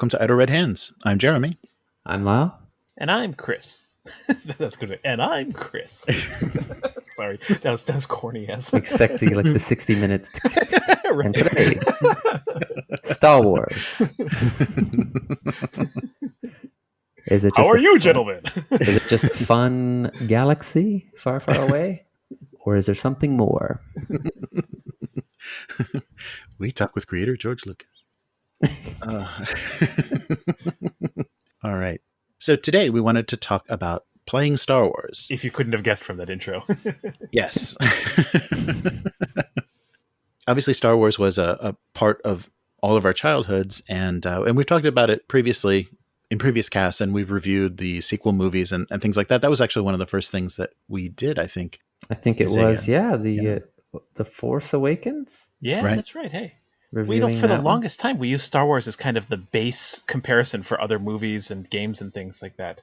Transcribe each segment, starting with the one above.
welcome to Idle Red Hands. I'm Jeremy. I'm Lyle. And I'm Chris. That's good. And I'm Chris. Sorry, that was corny as. Expecting like the 60 minutes. Right. And today, Star Wars. Is it just How are you, gentlemen? Is it just a fun galaxy far, far away? Or is there something more? We talk with creator George Lucas. All right. So today we wanted to talk about playing Star Wars. If you couldn't have guessed from that intro. Yes. Obviously, Star Wars was a part of all of our childhoods, and we've talked about it previously in previous casts, and we've reviewed the sequel movies and things like that. That was actually one of the first things that we did, I think. I think it was, the Force Awakens? Yeah, Right. That's right. Hey. Reviewing For the that one. longest time, we used Star Wars as kind of the base comparison for other movies and games and things like that.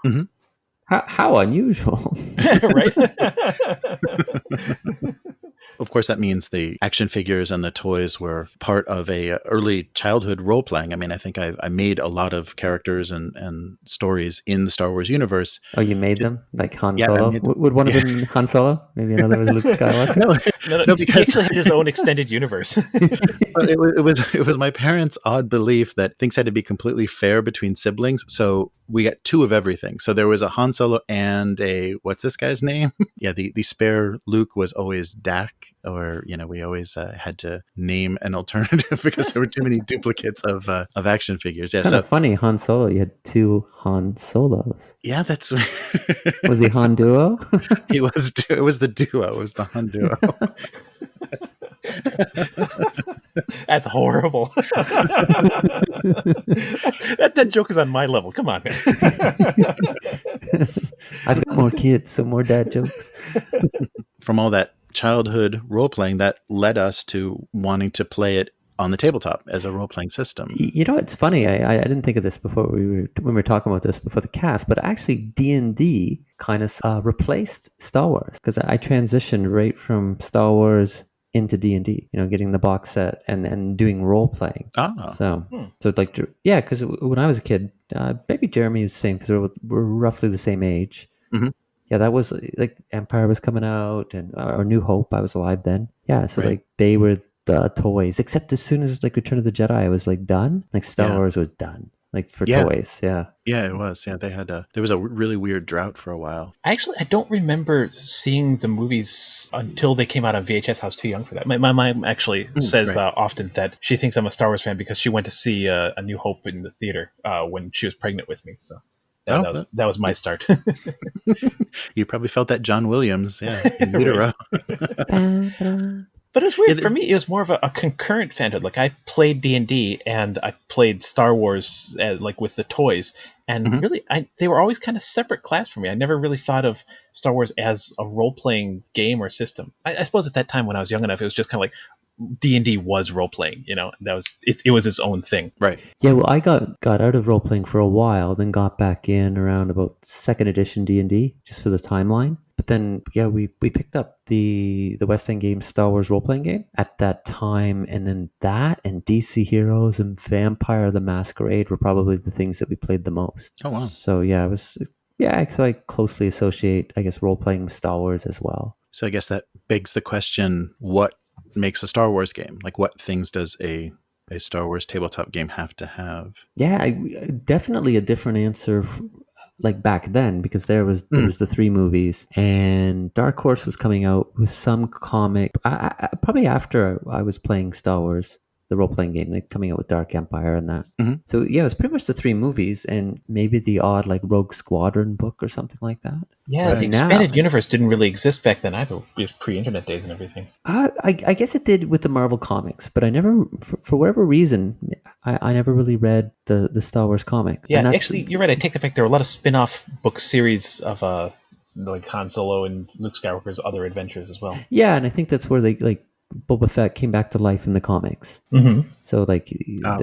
Mm-hmm. How unusual. Right? Of course, that means the action figures and the toys were part of a early childhood role playing. I mean, I think I made a lot of characters and stories in the Star Wars universe. Oh, you made them? Like Han Yeah, I Solo? made- Would one have been Han Solo? Maybe another was Luke Skywalker? No, He because actually had his own extended universe. Well, it was my parents' odd belief that things had to be completely fair between siblings. So we got two of everything. So there was a Han Solo and a, what's this guy's name? Yeah, the spare Luke was always Dak, or we always had to name an alternative because there were too many duplicates of action figures. Yeah, Kind of funny, Han Solo. You had two Han Solos. yeah, that's Was he Han Duo? It was the duo. It was the Han duo. That's horrible. that joke is on my level. Come on, man. I've got more kids, so more dad jokes. From all that childhood role playing, that led us to wanting to play it on the tabletop as a role playing system. You know, it's funny. I didn't think of this before when we were talking about this before the cast, but actually D&D kind of replaced Star Wars, because I transitioned right from Star Wars into D&D, getting the box set and doing role playing. Oh, So like, yeah, because when I was a kid, maybe Jeremy is the same, because we're roughly the same age. Mm-hmm. Yeah, that was like Empire was coming out, and or New Hope. I was alive then. Yeah, so Right. like they were the toys. Except as soon as like Return of the Jedi, I was like done. Like Star Wars was done. Like for toys. Yeah. Yeah, it was. Yeah, there was a really weird drought for a while. I don't remember seeing the movies until they came out on VHS. I was too young for that. My mom actually says right. often that she thinks I'm a Star Wars fan because she went to see A New Hope in the theater when she was pregnant with me. So that was my start. You probably felt that John Williams, in utero. But it's weird. For me, it was more of a concurrent fandom. Like, I played D&D and I played Star Wars like with the toys. And really, they were always kind of separate class for me. I never really thought of Star Wars as a role-playing game or system. I suppose at that time when I was young enough, it was just kind of like D&D was role-playing. That was it was its own thing. Right. Yeah, well, I got out of role-playing for a while, then got back in around about 2nd edition D&D, just for the timeline. But then, yeah, we picked up the West End Games Star Wars role-playing game at that time, and then that and DC Heroes and Vampire the Masquerade were probably the things that we played the most. Oh, wow. So, yeah, so I closely associate, I guess, role-playing with Star Wars as well. So I guess that begs the question, what makes a Star Wars game? Like, what things does a Star Wars tabletop game have to have? Yeah, definitely a different answer like back then, because there was the 3 movies, and Dark Horse was coming out with some comic. I probably after I was playing Star Wars, the role-playing game, like coming out with Dark Empire and that. Mm-hmm. So yeah, it was pretty much the 3 movies and maybe the odd like Rogue Squadron book or something like that. Yeah, the expanded universe didn't really exist back then either. It was pre-internet days and everything. I guess it did with the Marvel comics, but I never, for whatever reason, I never really read the Star Wars comic. Yeah, actually, you're right. I take the fact there were a lot of spin-off book series of like Han Solo and Luke Skywalker's other adventures as well. Yeah, and I think that's where they like Boba Fett came back to life in the comics. Mm-hmm. So like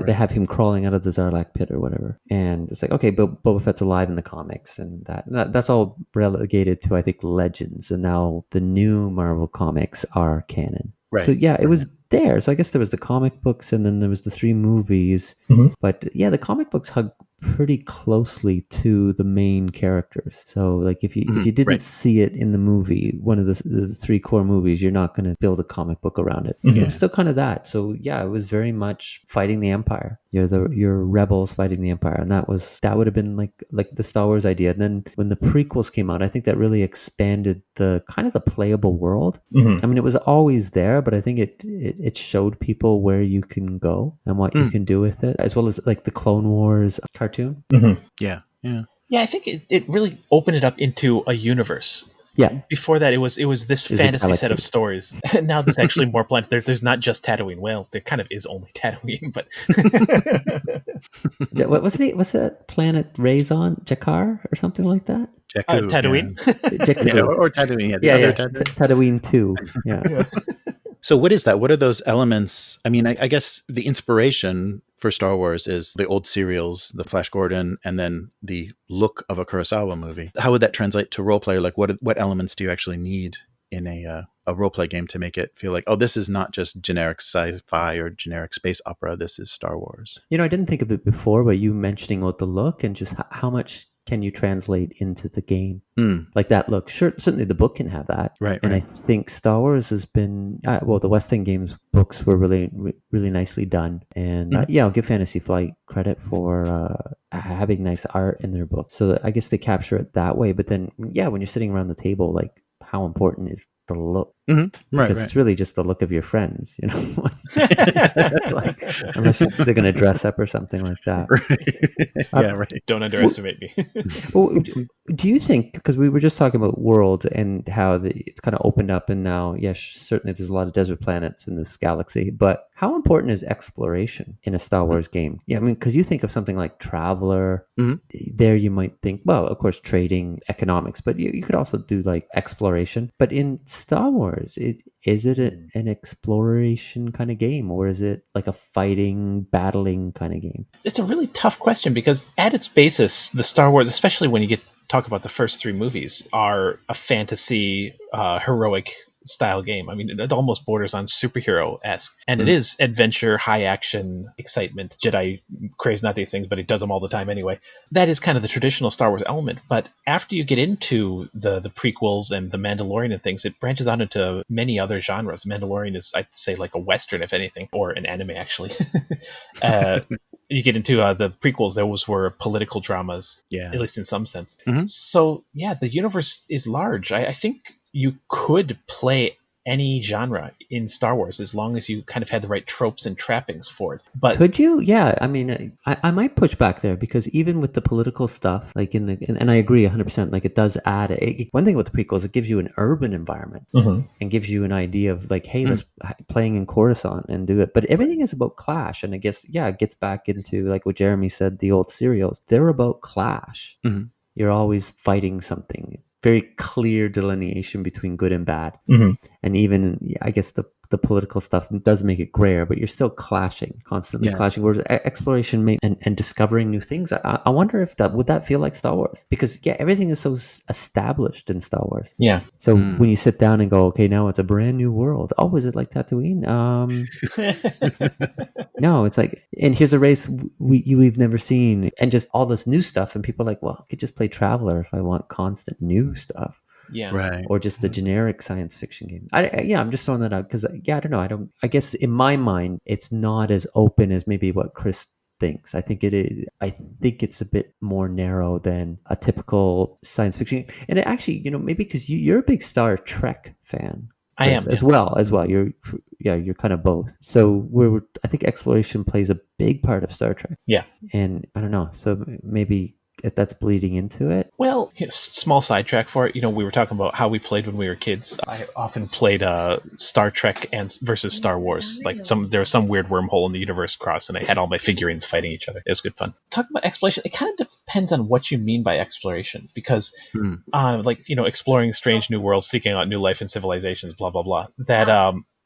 they have him crawling out of the Zarlak pit or whatever, and it's like, okay, but Boba Fett's alive in the comics, and that's all relegated to, I think, Legends, and now the new Marvel comics are canon. Right. So yeah, it was there. So I guess there was the comic books, and then there was the 3 movies. Mhm. But yeah, the comic books hug pretty closely to the main characters. So like if you didn't right. see it in the movie, one of the 3 core movies, you're not going to build a comic book around it. Mhm. It was still kind of that. So yeah, it was very much fighting the Empire. You're rebels fighting the Empire, and that would have been like the Star Wars idea. And then when the prequels came out, I think that really expanded the kind of the playable world. Mhm. I mean, it was always there, but I think it showed people where you can go and what you can do with it, as well as like the Clone Wars cartoon. Mhm. Yeah. Yeah, I think it really opened it up into a universe. Yeah, Before that, it was this a fantasy set of galaxy. stories. And now there's actually more planets. There's not just Tatooine. Well, there kind of is only Tatooine, but What was it? What's that planet Raison? Jakar or something like that? Jakku, Tatooine. Jakku. yeah, or Tatooine, the Yeah, other yeah. Tatooine. Tatooine 2. Yeah. Yeah. So what is that? What are those elements? I mean, I guess the inspiration for Star Wars is the old serials, the Flash Gordon, and then the look of a Kurosawa movie. How would that translate to role player? Like, what elements do you actually need in a role play game to make it feel like, oh, this is not just generic sci-fi or generic space opera. This is Star Wars. I didn't think of it before, but you mentioning about the look and just how much can you translate into the game? Like that look. Sure, certainly the book can have that. Right. And I think Star Wars has been, the West End Games books were really, really nicely done. And I'll give Fantasy Flight credit for having nice art in their book. So I guess they capture it that way. But then, when you're sitting around the table, like how important is the look? Because it's really just the look of your friends, It's like, unless they're going to dress up or something like that. Yeah, right. Don't underestimate me. Well, do you think, because we were just talking about world and how it's kind of opened up, and now, yes, certainly there's a lot of desert planets in this galaxy, but how important is exploration in a Star Wars game? Yeah, I mean, because you think of something like Traveler, there you might think, well, of course, trading, economics, but you could also do like exploration. But in Star Wars, is it an exploration kind of game, or is it like a fighting, battling kind of game? It's a really tough question because at its basis, the Star Wars, especially when you talk about the first 3 movies, are a fantasy, heroic style game. I mean, it almost borders on superhero-esque. And it is adventure, high action, excitement. Jedi craves not these things, but he does them all the time anyway. That is kind of the traditional Star Wars element. But after you get into the prequels and the Mandalorian and things, it branches out into many other genres. Mandalorian is, I'd say, like a Western, if anything, or an anime, actually. You get into the prequels, those were political dramas, at least in some sense. So, yeah, the universe is large. I think you could play any genre in Star Wars as long as you kind of had the right tropes and trappings for it. But could you? Yeah, I mean, I might push back there, because even with the political stuff, like and I agree 100%, like it does add one thing with the prequels, it gives you an urban environment and gives you an idea of like, hey, let's playing in Coruscant and do it. But everything is about clash, and I guess it gets back into like what Jeremy said, the old serials, they're about clash. You're always fighting something. Very clear delineation between good and bad. And even, I guess, the political stuff does make it grayer, but you're still clashing, constantly clashing. Whereas exploration and discovering new things, I wonder if would that feel like Star Wars? Because, everything is so established in Star Wars. Yeah. So when you sit down and go, okay, now it's a brand new world. Oh, is it like Tatooine? No, it's like, and here's a race we've never seen, and just all this new stuff. And people are like, well, I could just play Traveler if I want constant new stuff. Yeah. Right. Or just the generic science fiction game. I'm just throwing that out because, I don't know. I guess in my mind, it's not as open as maybe what Chris thinks. I think it is. I think it's a bit more narrow than a typical science fiction. And it actually, maybe because you're a big Star Trek fan. I am as well. You're kind of both. So I think exploration plays a big part of Star Trek. Yeah. And I don't know. So maybe if that's bleeding into it. Well, small sidetrack for it. We were talking about how we played when we were kids. I often played Star Trek versus Star Wars. Like there was some weird wormhole in the universe cross, and I had all my figurines fighting each other. It was good fun. Talking about exploration, it kind of depends on what you mean by exploration, because, exploring strange new worlds, seeking out new life and civilizations, blah blah blah. That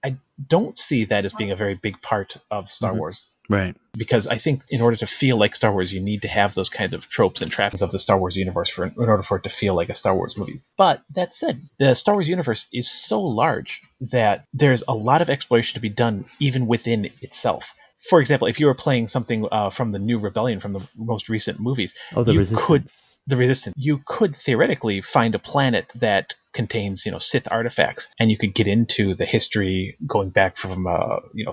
I don't see that as being a very big part of Star Wars. Right. Because I think in order to feel like Star Wars, you need to have those kind of tropes and trappings of the Star Wars universe in order for it to feel like a Star Wars movie. But that said, the Star Wars universe is so large that there's a lot of exploration to be done even within itself. For example, if you were playing something from the New Rebellion, from the most recent movies, Oh, the Resistance. you could theoretically find a planet that contains, Sith artifacts, and you could get into the history going back from,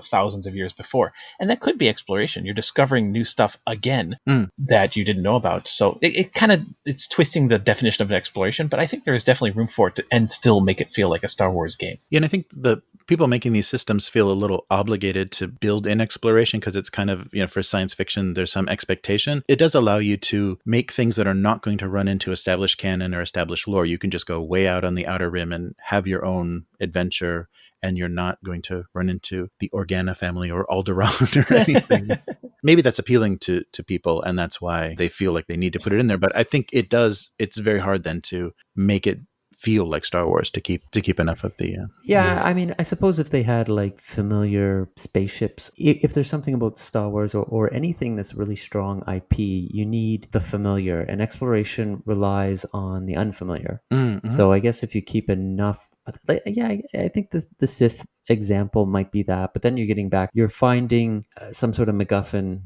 thousands of years before. And that could be exploration. You're discovering new stuff again that you didn't know about. So it's twisting the definition of an exploration, but I think there is definitely room for it and still make it feel like a Star Wars game. Yeah, and I think the people making these systems feel a little obligated to build in exploration because it's kind of, for science fiction, there's some expectation. It does allow you to make things that are not going to run into established canon or established lore. You can just go way out on the outer rim and have your own adventure, and you're not going to run into the Organa family or Alderaan or anything. Maybe that's appealing to people, and that's why they feel like they need to put it in there. But I think it's very hard then to make it feel like Star Wars to keep enough of the Yeah, I mean, I suppose if they had like familiar spaceships, if there's something about Star Wars or anything that's really strong IP, you need the familiar, and exploration relies on the unfamiliar. Mm-hmm. So I guess if you keep enough, I think the Sith example might be that, but then you're finding some sort of MacGuffin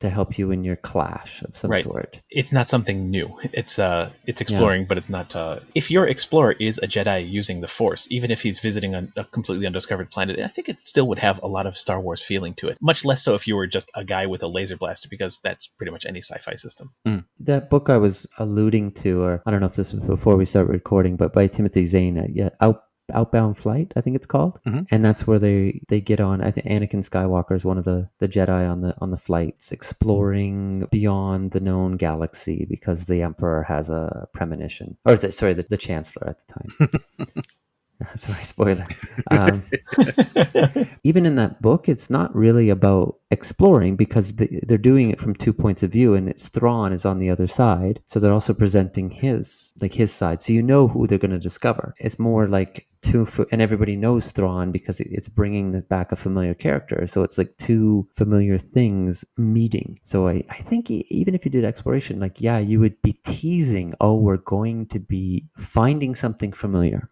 to help you in your clash of some sort. It's not something new. It's exploring, but it's not. If your explorer is a Jedi using the Force, even if he's visiting a completely undiscovered planet, I think it still would have a lot of Star Wars feeling to it. Much less so if you were just a guy with a laser blaster, because that's pretty much any sci-fi system. That book I was alluding to, or I don't know if this was before we start recording, but by Timothy Zahn, Outbound Flight, I think it's called, and that's where they get on. I think Anakin Skywalker is one of the Jedi on the flights, exploring beyond the known galaxy because the Emperor has a premonition, or the Chancellor at the time. Sorry, spoiler. Even in that book, it's not really about exploring because they're doing it from 2 points of view, and Thrawn is on the other side, so they're also presenting his side, so you know who they're going to discover. It's more like and everybody knows Thrawn because it's bringing back a familiar character, so it's like two familiar things meeting. So I think even if you did exploration, you would be teasing, we're going to be finding something familiar.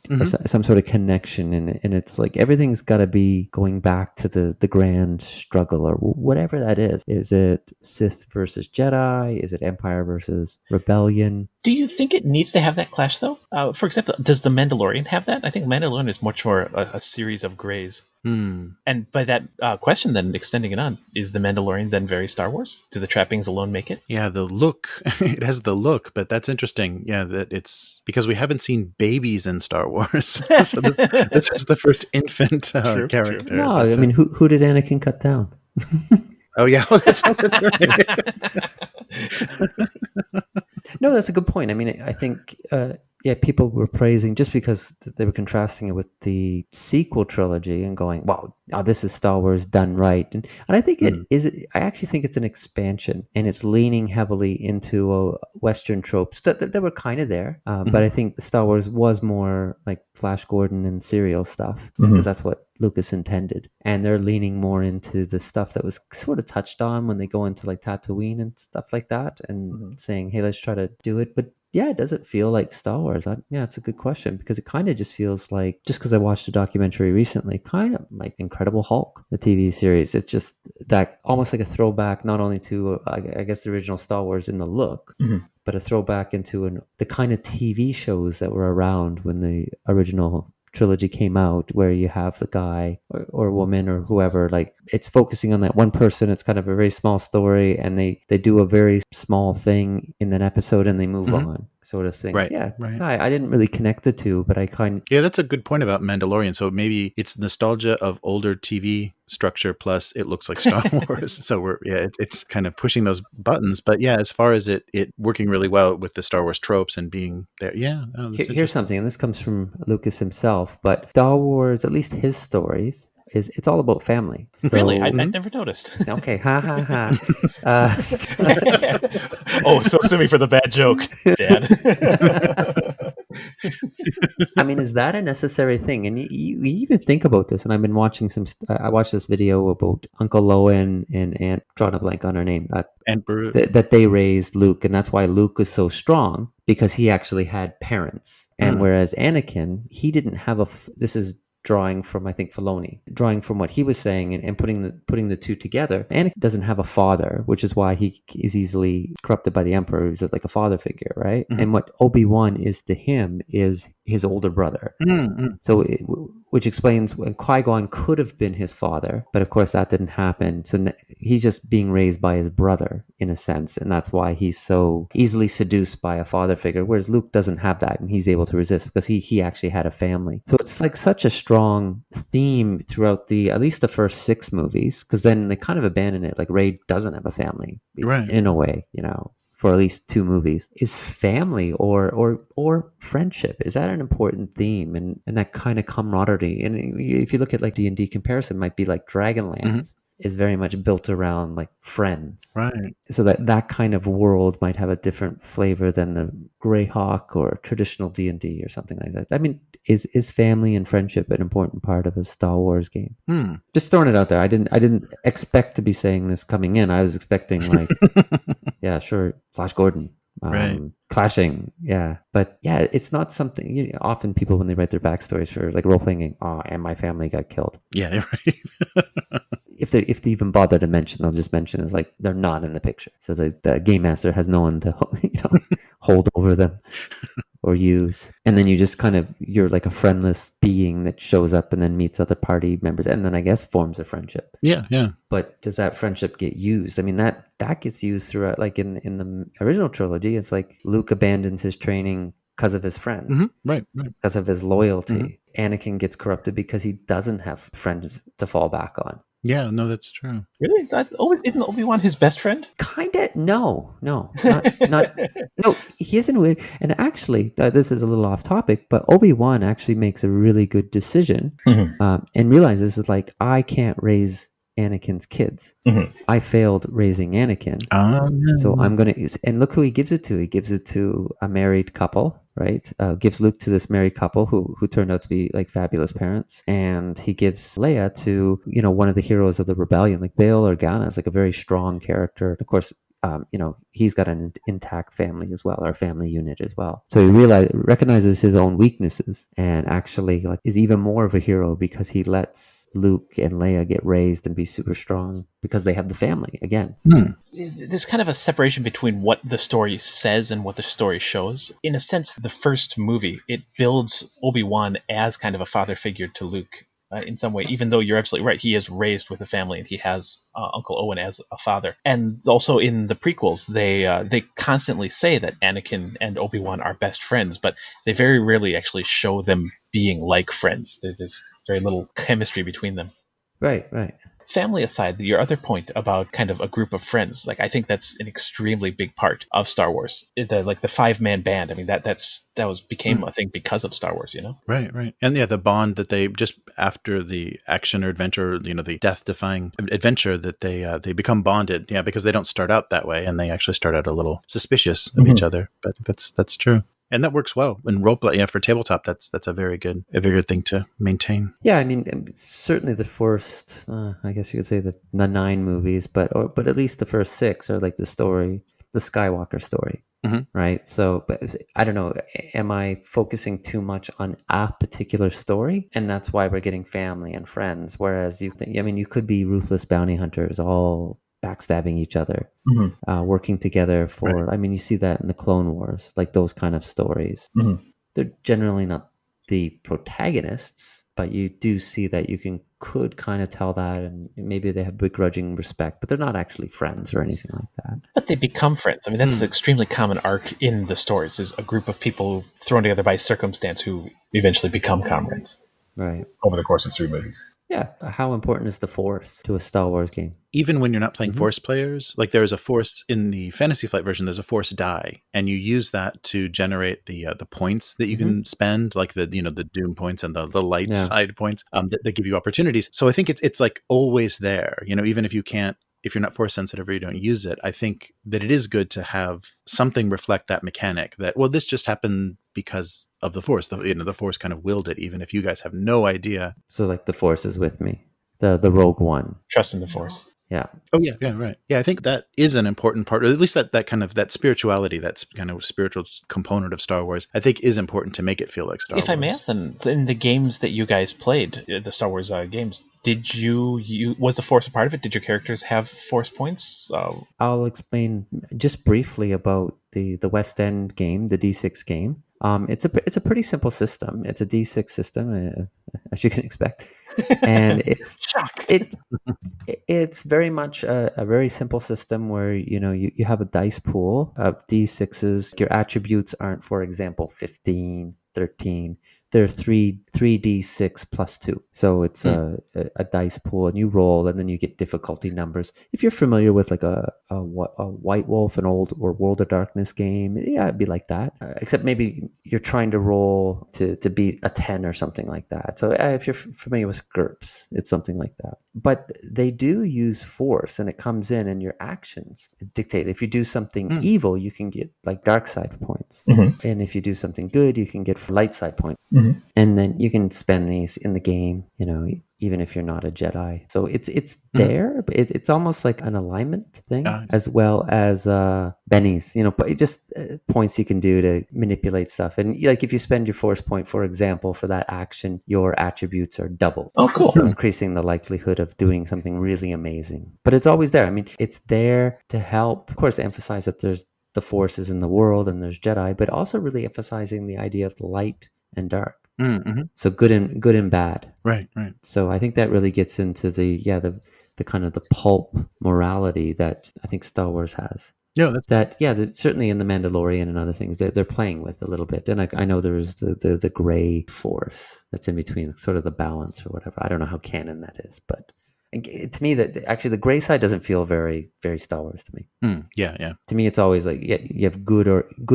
Or some sort of connection, and it's like everything's got to be going back to the grand struggle or whatever that is. Is it Sith versus Jedi? Is it Empire versus Rebellion? Do you think it needs to have that clash, though? For example, does The Mandalorian have that? I think Mandalorian is much more a series of grays. And by that question, then extending it on, is The Mandalorian then very Star Wars? Do the trappings alone make it? Yeah, the look. It has the look, but that's interesting. Yeah, that it's because we haven't seen babies in Star Wars. So this is the first infant character. True. No, I mean, who did Anakin cut down? Oh, yeah. That's right. No, that's a good point. I mean, I think, people were praising just because they were contrasting it with the sequel trilogy and going, wow, this is Star Wars done right. And I think I actually think it's an expansion, and it's leaning heavily into Western tropes that were kind of there. But I think Star Wars was more like Flash Gordon and serial stuff, because that's what Lucas intended. And they're leaning more into the stuff that was sort of touched on when they go into like Tatooine and stuff like that, and saying, hey, let's try to do it. But yeah, does it feel like Star Wars? It's a good question, because it kind of just feels like, just because I watched a documentary recently, kind of like Incredible Hulk, the TV series. It's just that almost like a throwback, not only to, I guess, the original Star Wars in the look, but a throwback into the kind of TV shows that were around when the original trilogy came out, where you have the guy or woman or whoever, like it's focusing on that one person. It's kind of a very small story, and they do a very small thing in an episode and they move on, sort of thing. Right. I didn't really connect the two, but that's a good point about Mandalorian. So maybe it's nostalgia of older TV structure plus it looks like Star Wars. So it's kind of pushing those buttons. But yeah, as far as it working really well with the Star Wars tropes and being there, here's something, and this comes from Lucas himself, but Star Wars, at least his stories, it's all about family. So, really? I never noticed. Okay, ha. So sue me for the bad joke, Dad. I mean, is that a necessary thing? And you even think about this, and I've been watching I watched this video about Uncle Owen and Aunt, drawing a blank on her name, And Bruce. that they raised Luke, and that's why Luke was so strong, because he actually had parents. And whereas Anakin, he didn't have this is drawing from, I think, Filoni, drawing from what he was saying and putting the two together. Anakin doesn't have a father, which is why he is easily corrupted by the Emperor, who's like a father figure, right? And what Obi-Wan is to him is his older brother. So, which explains when Qui-Gon could have been his father, but of course that didn't happen. So he's just being raised by his brother in a sense, and that's why he's so easily seduced by a father figure. Whereas Luke doesn't have that, and he's able to resist because he actually had a family. So it's like such a strong theme throughout at least the first 6 movies, because then they kind of abandon it. Like Rey doesn't have a family, right? In a way, for at least 2 movies. Is family or friendship, is that an important theme? And that kind of camaraderie. And if you look at like D&D comparison, might be like Dragonlance is very much built around like friends, right? So that kind of world might have a different flavor than the Greyhawk or traditional D&D or something like that. I mean, is family and friendship an important part of a Star Wars game? Just throwing it out there. I didn't expect to be saying this coming in. I was expecting like yeah, sure, Flash Gordon, right, clashing, yeah, but yeah, it's not something. Often people, when they write their backstories for like role playing, and my family got killed. Yeah, right. If they even bother to mention, they'll just mention as like they're not in the picture, so the game master has no one to hold over them or use, and then you're like a friendless being that shows up and then meets other party members, and then I guess forms a friendship. Yeah. But does that friendship get used? I mean, that gets used throughout. Like in the original trilogy, it's like Luke abandons his training because of his friends, right, because of his loyalty. Anakin gets corrupted because he doesn't have friends to fall back on. Yeah, no, that's true. Really? Isn't Obi-Wan his best friend? Kinda. No, not. No, he isn't weird. And actually, this is a little off topic, but Obi-Wan actually makes a really good decision and realizes is like, I can't raise Anakin's kids. I failed raising Anakin. So I'm going to use, and look who he gives it to. He gives it to a married couple, right? Gives Luke to this married couple who turned out to be like fabulous parents. And he gives Leia to, one of the heroes of the rebellion, like Bail Organa is like a very strong character. Of course, he's got an intact family as well, or family unit as well. So he recognizes his own weaknesses and actually like is even more of a hero because he lets Luke and Leia get raised and be super strong because they have the family again. There's kind of a separation between what the story says and what the story shows. In a sense, the first movie, it builds Obi-Wan as kind of a father figure to Luke in some way, even though you're absolutely right. He is raised with a family and he has Uncle Owen as a father. And also in the prequels, they constantly say that Anakin and Obi-Wan are best friends, but they very rarely actually show them being like friends. There's very little chemistry between them. Right. Family aside, your other point about kind of a group of friends, like I think that's an extremely big part of Star Wars. Like the 5-man band. I mean, that became a thing because of Star Wars, Right. And yeah, the bond that they just after the action or adventure, the death-defying adventure that they become bonded. Yeah, because they don't start out that way, and they actually start out a little suspicious of each other. But that's true. And that works well in roleplay. Yeah, for tabletop, that's a very good thing to maintain. Yeah, I mean, certainly the first, I guess you could say the 9 movies, but at least the first 6 are like the Skywalker story, right? So, but I don't know, am I focusing too much on a particular story, and that's why we're getting family and friends? Whereas you could be ruthless bounty hunters, all backstabbing each other, working together for, right. I mean, you see that in the Clone Wars, like those kind of stories. They're generally not the protagonists, but you do see that could kind of tell that, and maybe they have begrudging respect, but they're not actually friends or anything like that. But they become friends. I mean, that's an extremely common arc in the stories, is a group of people thrown together by circumstance who eventually become comrades. Right. Over the course of 3 movies. Yeah. How important is the Force to a Star Wars game? Even when you're not playing Force players, like there's a Force in the Fantasy Flight version, there's a Force die, and you use that to generate the points that you can spend, like the Doom points and the light side points that give you opportunities. So I think it's like always there. Even if you can't if you're not force sensitive or you don't use it, I think that it is good to have something reflect that mechanic that, well, this just happened because of the force. The force kind of willed it, even if you guys have no idea. So like the force is with me, the rogue one. Trust in the force. Yeah. Oh yeah, right. Yeah, I think that is an important part, or at least that kind of that spirituality, that's kind of spiritual component of Star Wars, I think is important to make it feel like Star Wars. If I may ask, then, in the games that you guys played, the Star Wars games, did you was the force a part of it? Did your characters have force points? I'll explain just briefly about the West End game, the D6 game. It's a pretty simple system. It's a D6 system, as you can expect, and it's very much a very simple system where you have a dice pool of D6s. Your attributes aren't, for example, 15, 13. They're 3d6 plus 2. So it's a dice pool, and you roll, and then you get difficulty numbers. If you're familiar with like a White Wolf, an old or World of Darkness game, yeah, it'd be like that. Except maybe you're trying to roll to beat a 10 or something like that. So if you're familiar with GURPS, it's something like that. But they do use force, and it comes in, and your actions dictate. If you do something evil, you can get like dark side points. And if you do something good, you can get light side points. And then you can spend these in the game, even if you're not a Jedi. So it's there, but it's almost like an alignment thing, as well as bennies, but just points you can do to manipulate stuff. And like if you spend your force point, for example, for that action, your attributes are doubled. Oh, cool. So increasing the likelihood of doing something really amazing. But it's always there. I mean, it's there to help, of course, emphasize that there's the forces in the world and there's Jedi, but also really emphasizing the idea of light and dark. So good and bad. Right. So I think that really gets into the kind of the pulp morality that I think Star Wars has. Yeah, that's certainly in the Mandalorian and other things they're playing with a little bit. And I know there's the gray force that's in between, sort of the balance or whatever. I don't know how canon that is, but to me, that actually the gray side doesn't feel very, very Star Wars to me. Yeah. To me, it's always like you have good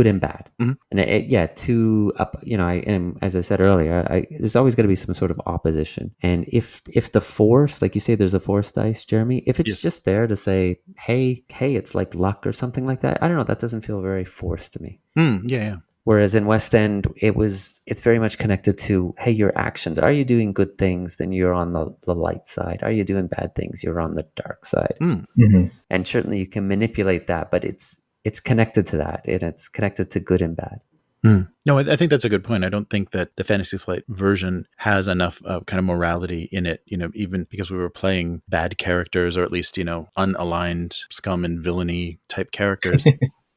and bad, and two up. And as I said earlier, there's always going to be some sort of opposition. And if the force, like you say, there's a force dice, Jeremy. If it's just there to say, hey, it's like luck or something like that, I don't know. That doesn't feel very forced to me. Yeah. Whereas in West End, it's very much connected to, hey, your actions. Are you doing good things? Then you're on the light side. Are you doing bad things? You're on the dark side. And certainly you can manipulate that, but it's connected to that, and it's connected to good and bad. No, I think that's a good point. I don't think that the Fantasy Flight version has enough kind of morality in it, even because we were playing bad characters, or at least, unaligned scum and villainy type characters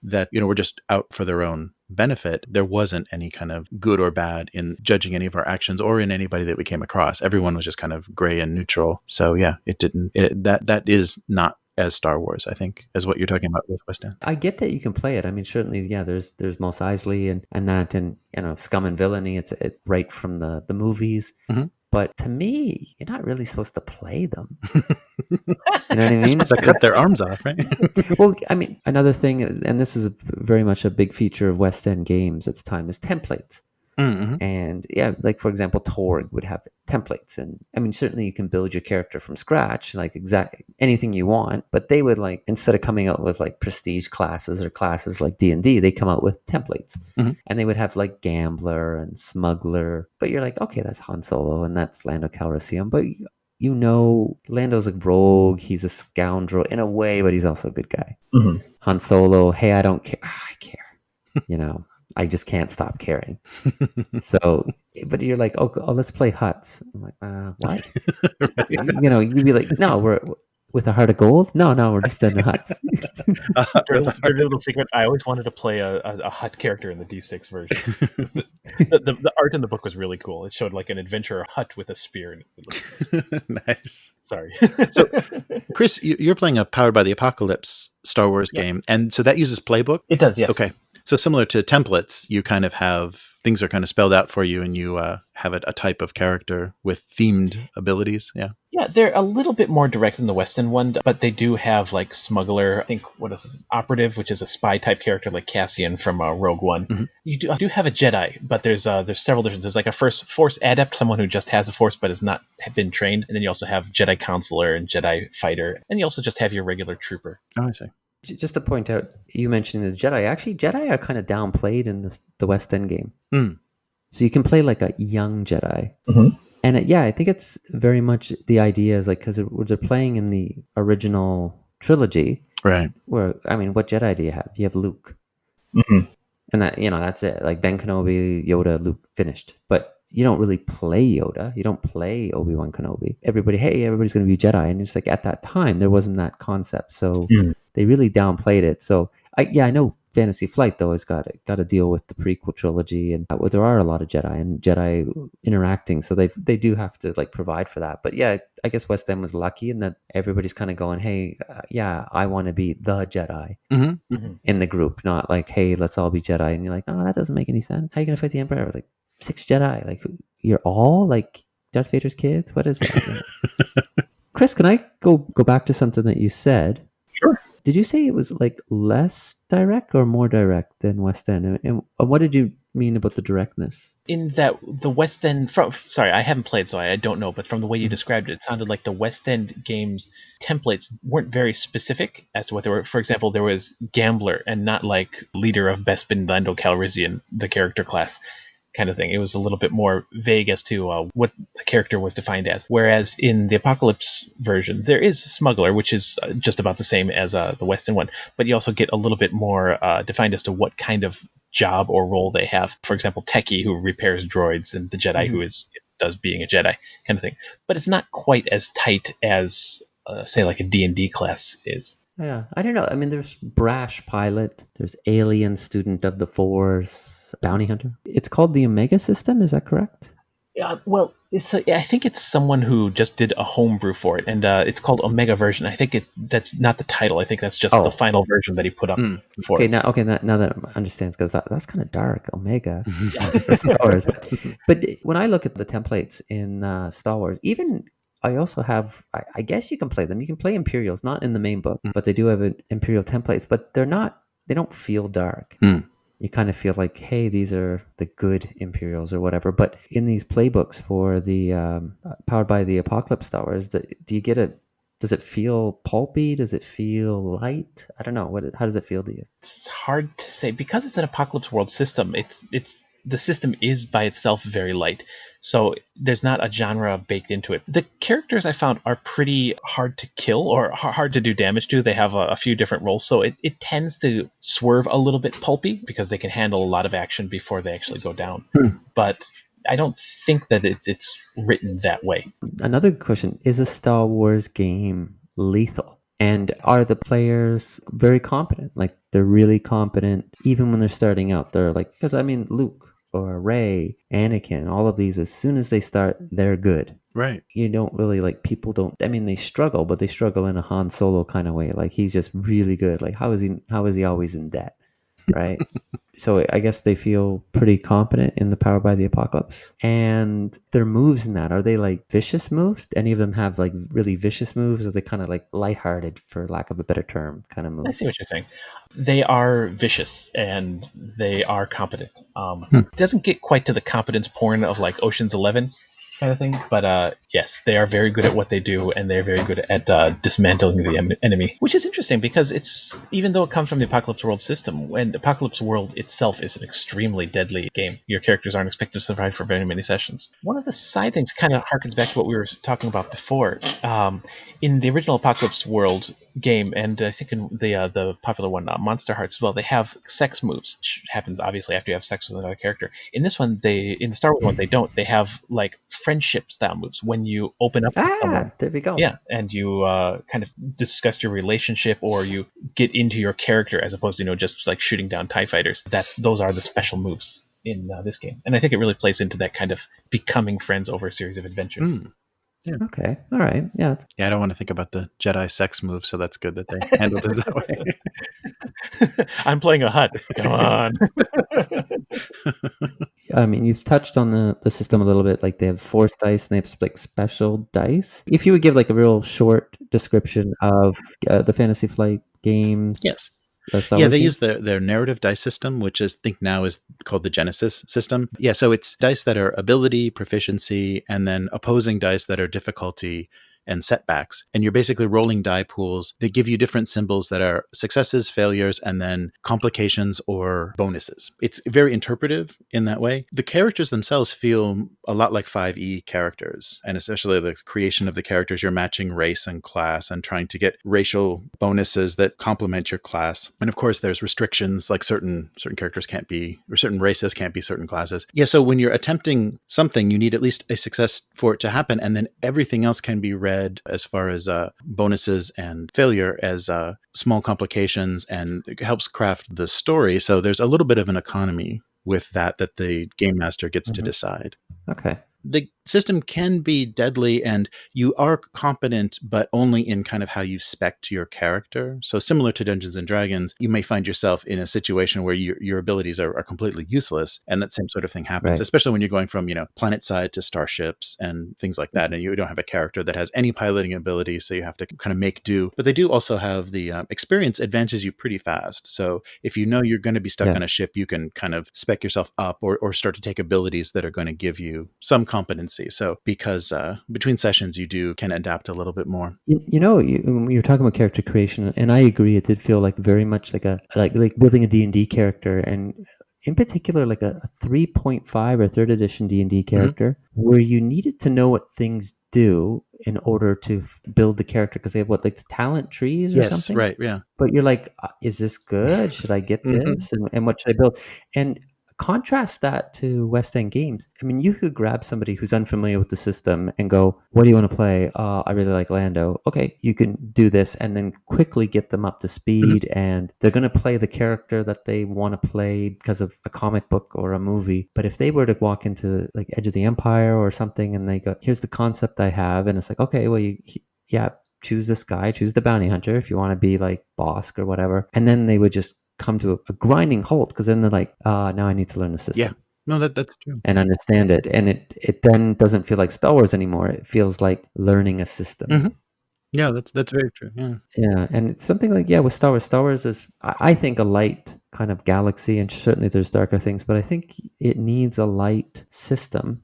that, were just out for their own benefit. There wasn't any kind of good or bad in judging any of our actions or in anybody that we came across. Everyone was just kind of gray and neutral. So yeah, that is not as Star Wars, I think, as what you're talking about with West End. I get that you can play it. I mean, certainly, there's Mos Eisley and that, and scum and villainy. It's right from the movies. But to me, you're not really supposed to play them. You know what I mean? They cut their arms off, right? Well, I mean, another thing, and this is very much a big feature of West End games at the time, is templates. And like for example, Torg would have templates, and I mean, certainly you can build your character from scratch, like exactly anything you want. But they would, like, instead of coming out with like prestige classes or classes like D&D, they come out with templates, and they would have like gambler and smuggler. But you're like, okay, that's Han Solo and that's Lando Calrissian, but Lando's a rogue, he's a scoundrel in a way, but he's also a good guy. Han Solo, hey, I don't care. I care. I just can't stop caring. So, but you're like, oh, let's play HOTH. I'm like, what? You'd be like, no, we're with a heart of gold. No, we're just doing HOTHs. Dirty little secret. I always wanted to play a HOTH character in the D6 version. The art in the book was really cool. It showed like an adventurer HOTH with a spear. Nice. Sorry. So, Chris, you're playing a Powered by the Apocalypse Star Wars game, and so that uses Playbook? It does, yes. Okay. So similar to templates, you kind of have things are kind of spelled out for you, and you have a type of character with themed abilities. Yeah. Yeah, they're a little bit more direct than the Western one, but they do have like smuggler. I think what is this? Operative, which is a spy type character like Cassian from Rogue One. Mm-hmm. You do have a Jedi, but there's several different. There's like a Force adept, someone who just has a Force but has not been trained, and then you also have Jedi counselor and Jedi fighter, and you also just have your regular trooper. Oh, I see. Just to point out, you mentioned the Jedi. Actually, Jedi are kind of downplayed in the West End game. Mm. So you can play like a young Jedi. Mm-hmm. And I think it's very much the idea is like, because they're playing in the original trilogy. Right. Where, I mean, what Jedi do you have? You have Luke. Mm-hmm. And that's it. Like Ben Kenobi, Yoda, Luke, finished. But you don't really play Yoda. You don't play Obi-Wan Kenobi. Everybody's going to be Jedi. And it's like at that time, there wasn't that concept. So they really downplayed it. So I know Fantasy Flight, though, has got to deal with the prequel trilogy. And there are a lot of Jedi and Jedi interacting. So they do have to like provide for that. But yeah, I guess West End was lucky in that everybody's kind of going, hey, I want to be the Jedi in the group. Not like, hey, let's all be Jedi. And you're like, oh, that doesn't make any sense. How are you going to fight the Emperor? I was like, 6 Jedi. Like, you're all like Darth Vader's kids? What is that? Chris, can I go back to something that you said? Sure. Did you say it was like less direct or more direct than West End? And what did you mean about the directness? In that the West End, sorry, I haven't played, so I don't know, but from the way you described it, it sounded like the West End games templates weren't very specific as to what they were. For example, there was Gambler and not like Leader of Bespin Lando Calrissian, the character class kind of thing. It was a little bit more vague as to what the character was defined as. Whereas in the Apocalypse version, there is Smuggler, which is just about the same as the Western one, but you also get a little bit more defined as to what kind of job or role they have. For example, Techie, who repairs droids, and the Jedi, who does being a Jedi kind of thing. But it's not quite as tight as, say, like a D&D class is. Yeah, I don't know. I mean, there's Brash Pilot, there's Alien Student of the Force, Bounty Hunter. It's called the Omega System, is that correct? Yeah, well, I think it's someone who just did a homebrew for it, and it's called Omega version. I think that's not the title. I think that's just the final version that he put up before. Now that I understand, because that's kind of dark, Omega for Star Wars. But when I look at the templates in Star Wars, even I also have, I guess you can play them. You can play Imperials, not in the main book, but they do have Imperial templates, but they don't feel dark. You kind of feel like, hey, these are the good Imperials or whatever. But in these playbooks for the Powered by the Apocalypse Star Wars, does it feel pulpy? Does it feel light? I don't know. How does it feel to you? It's hard to say. Because it's an Apocalypse World system, it's the system is by itself very light. So there's not a genre baked into it. The characters I found are pretty hard to kill or hard to do damage to. They have a few different roles. So it tends to swerve a little bit pulpy because they can handle a lot of action before they actually go down. But I don't think that it's written that way. Another question, is a Star Wars game lethal? And are the players very competent? Like, they're really competent even when they're starting out. They're like, because I mean, Luke or Rey, Anakin, all of these, as soon as they start, they're good. Right. You don't really they struggle, but they struggle in a Han Solo kind of way. Like, he's just really good. Like, how is he always in debt? Right. So I guess they feel pretty competent in the Power by the Apocalypse. And their moves in that, are they like vicious moves? Any of them have like really vicious moves? Or are they kind of like lighthearted, for lack of a better term, kind of moves? I see what you're saying. They are vicious and they are competent. It doesn't get quite to the competence porn of like Ocean's 11 kind of thing, but yes, they are very good at what they do, and they're very good at dismantling the enemy, which is interesting because it's, even though it comes from the Apocalypse World system, and Apocalypse World itself is an extremely deadly game. Your characters aren't expected to survive for very many sessions. One of the side things kind of harkens back to what we were talking about before. In the original Apocalypse World game, and I think in the popular one, Monster Hearts as well, they have sex moves, which happens obviously after you have sex with another character. In this one, in the Star Wars one, they don't. They have like friendship style moves when you open up with someone. There we go. Yeah, and you kind of discuss your relationship, or you get into your character as opposed to just like shooting down TIE fighters. Those are the special moves in this game, and I think it really plays into that kind of becoming friends over a series of adventures. Okay. All right. Yeah. Yeah, I don't want to think about the Jedi sex move, so that's good that they handled it that way. I'm playing a HUT. Come on. I mean, you've touched on the system a little bit. Like they have force dice and they have like special dice. If you would give like a real short description of the Fantasy Flight games, Yes. Star Yeah, Wars they games. use their narrative dice system, which is think now is called the Genesis system. Yeah, so it's dice that are ability, proficiency, and then opposing dice that are difficulty and setbacks. And you're basically rolling die pools. They give you different symbols that are successes, failures, and then complications or bonuses. It's very interpretive in that way. The characters themselves feel a lot like 5e characters, and especially the creation of the characters. You're matching race and class and trying to get racial bonuses that complement your class. And of course, there's restrictions, like certain characters can't be, or certain races can't be certain classes. Yeah, so when you're attempting something, you need at least a success for it to happen, and then everything else can be read as far as bonuses and failure as small complications, and it helps craft the story. So there's a little bit of an economy with that the game master gets to decide. Okay. The system can be deadly, and you are competent, but only in kind of how you spec your character. So similar to Dungeons and Dragons, you may find yourself in a situation where your abilities are completely useless, and that same sort of thing happens, Right. especially when you're going from, planet side to starships and things like that, and you don't have a character that has any piloting ability, so you have to kind of make do. But they do also have the experience advances you pretty fast. So if you know you're going to be stuck on a ship, you can kind of spec yourself up or start to take abilities that are going to give you some competency. So because between sessions you can adapt a little bit more. When you're talking about character creation, and I agree, it did feel like very much like like building a D&D character, and in particular like a 3.5 or third edition D&D character, where you needed to know what things do in order to build the character, because they have like the talent trees or something. Right, yeah. But you're like, is this good? Should I get this? And what should I build? And contrast that to West End Games. I mean, you could grab somebody who's unfamiliar with the system and go, what do you want to play? I really like Lando. Okay, you can do this, and then quickly get them up to speed, and they're going to play the character that they want to play because of a comic book or a movie. But if they were to walk into like Edge of the Empire or something, and they go, here's the concept I have, and it's like, okay, well, choose this guy, choose the bounty hunter if you want to be like Bosk or whatever. And then they would just come to a grinding halt, because then they're like, now I need to learn the system. Yeah. No, that's true. And understand it. And it then doesn't feel like Star Wars anymore. It feels like learning a system. Yeah, that's very true. Yeah. Yeah. And it's something like, with Star Wars is, I think, a light kind of galaxy, and certainly there's darker things, but I think it needs a light system.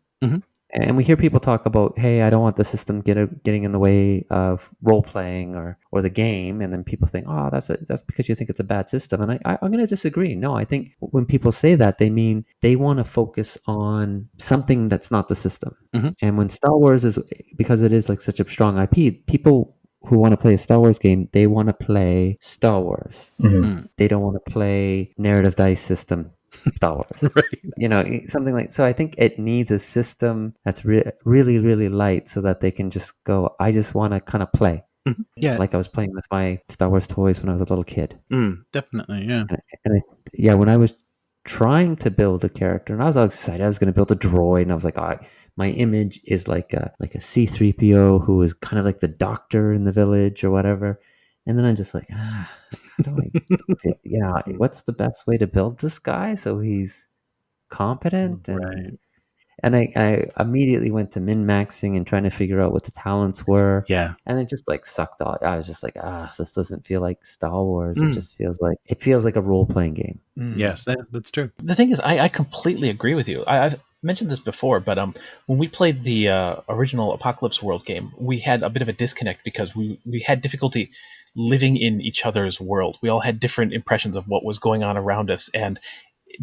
And we hear people talk about, hey, I don't want the system getting in the way of role playing or the game, and then people think, oh, that's because you think it's a bad system. And I'm going to disagree. No, I think when people say that, they mean they want to focus on something that's not the system. And when Star Wars is, because it is like such a strong IP, people who want to play a Star Wars game, they want to play Star Wars. They don't want to play narrative dice system Star Wars. Right. Something like, so I think it needs a system that's really, really light, so that they can just go, I just want to kind of play. Yeah. Like I was playing with my Star Wars toys when I was a little kid. Definitely, yeah. And when I was trying to build a character, and I was all excited, I was going to build a droid, and I was like, my image is like a C-3PO who is kind of like the doctor in the village or whatever. And then I'm just like, what's the best way to build this guy so he's competent? And I immediately went to min-maxing and trying to figure out what the talents were. Yeah. And it just like sucked off. I was just like, this doesn't feel like Star Wars. It just feels like a role-playing game. Yes, that's true. The thing is, I completely agree with you. I've mentioned this before, but when we played the original Apocalypse World game, we had a bit of a disconnect because we had difficulty living in each other's world. We all had different impressions of what was going on around us, and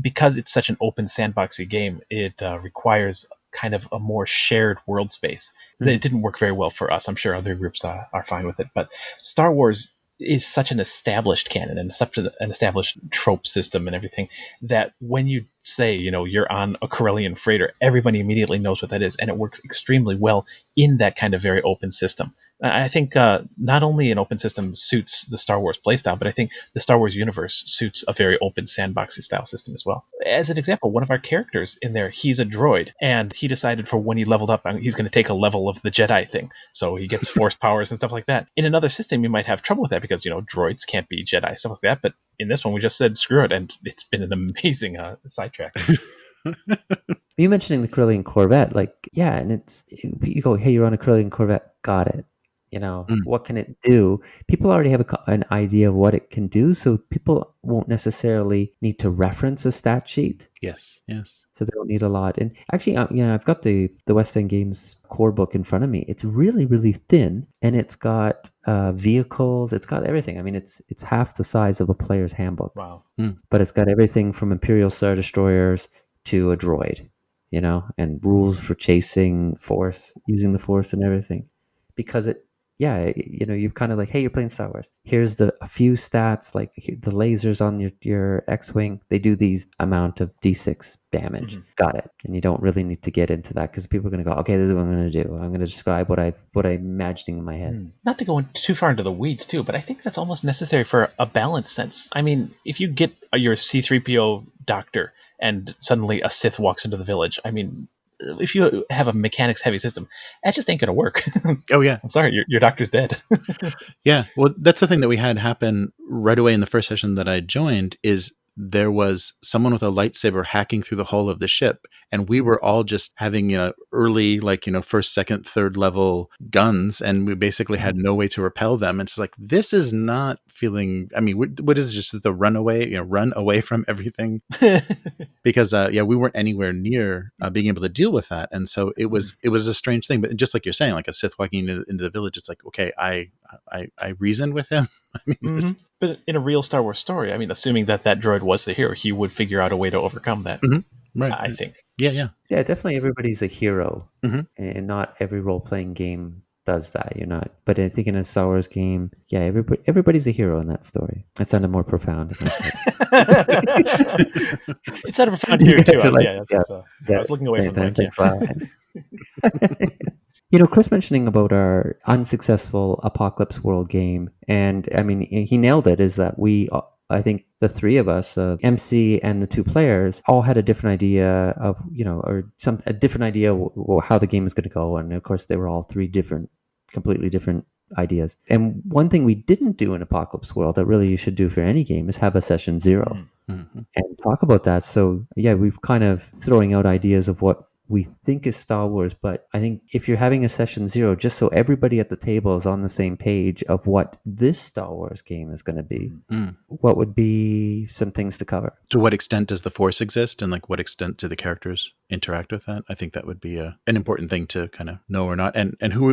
because it's such an open sandboxy game, it requires kind of a more shared world space. It didn't work very well for us. I'm sure other groups are fine with it, but Star Wars is such an established canon and such an established trope system and everything that when you say, you're on a Corellian freighter, everybody immediately knows what that is, and it works extremely well in that kind of very open system. I think not only an open system suits the Star Wars playstyle, but I think the Star Wars universe suits a very open sandboxy style system as well. As an example, one of our characters in there, he's a droid, and he decided for when he leveled up, he's going to take a level of the Jedi thing. So he gets force powers and stuff like that. In another system, you might have trouble with that because, droids can't be Jedi, stuff like that. But in this one, we just said, screw it, and it's been an amazing sidetrack. You mentioning the Corellian Corvette, and you go, hey, you're on a Corellian Corvette, got it. What can it do? People already have an idea of what it can do, so people won't necessarily need to reference a stat sheet. Yes. So they don't need a lot. And actually, I've got the West End Games core book in front of me. It's really, really thin, and it's got vehicles. It's got everything. I mean, it's half the size of a player's handbook. Wow. But it's got everything from Imperial Star Destroyers to a droid, and rules for chasing Force, using the Force and everything. Because you're kind of like, hey, you're playing Star Wars. Here's a few stats, like the lasers on your X-Wing. They do these amount of D6 damage. Mm-hmm. Got it. And you don't really need to get into that because people are going to go, okay, this is what I'm going to do. I'm going to describe what I'm imagining in my head. Not to go too far into the weeds, too, but I think that's almost necessary for a balance sense. I mean, if you get your C-3PO doctor and suddenly a Sith walks into the village, I mean, if you have a mechanics heavy system, that just ain't going to work. Oh, yeah. I'm sorry, your doctor's dead. Yeah. Well, that's the thing that we had happen right away in the first session that I joined is there was someone with a lightsaber hacking through the hull of the ship. And we were all just having, early, first, second, third level guns. And we basically had no way to repel them. And it's like, this is not feeling, I mean, what is just the run away from everything? Because, we weren't anywhere near being able to deal with that. And so it was a strange thing. But just like you're saying, like a Sith walking into the village, it's like, okay, I reasoned with him. I mean, But in a real Star Wars story, I mean, assuming that droid was the hero, he would figure out a way to overcome that. Right. I think. Yeah. Yeah, definitely everybody's a hero. And not every role-playing game does that. You're not. But I think in a Star Wars game, everybody's a hero in that story. That sounded more profound. It sounded profound here, too. I was looking away from that. Thanks, Chris mentioning about our unsuccessful Apocalypse World game, and I mean, he nailed it, is that I think the three of us, MC and the two players, all had a different idea of, a different idea how the game is going to go. And of course, they were all three completely different ideas. And one thing we didn't do in Apocalypse World that really you should do for any game is have a session 0 and talk about that. So we've kind of throwing out ideas of what we think is Star Wars, but I think if you're having a session 0, just so everybody at the table is on the same page of what this Star Wars game is going to be, what would be some things to cover? To what extent does the Force exist, and what extent do the characters interact with that? I think that would be an important thing to kind of know or not, and who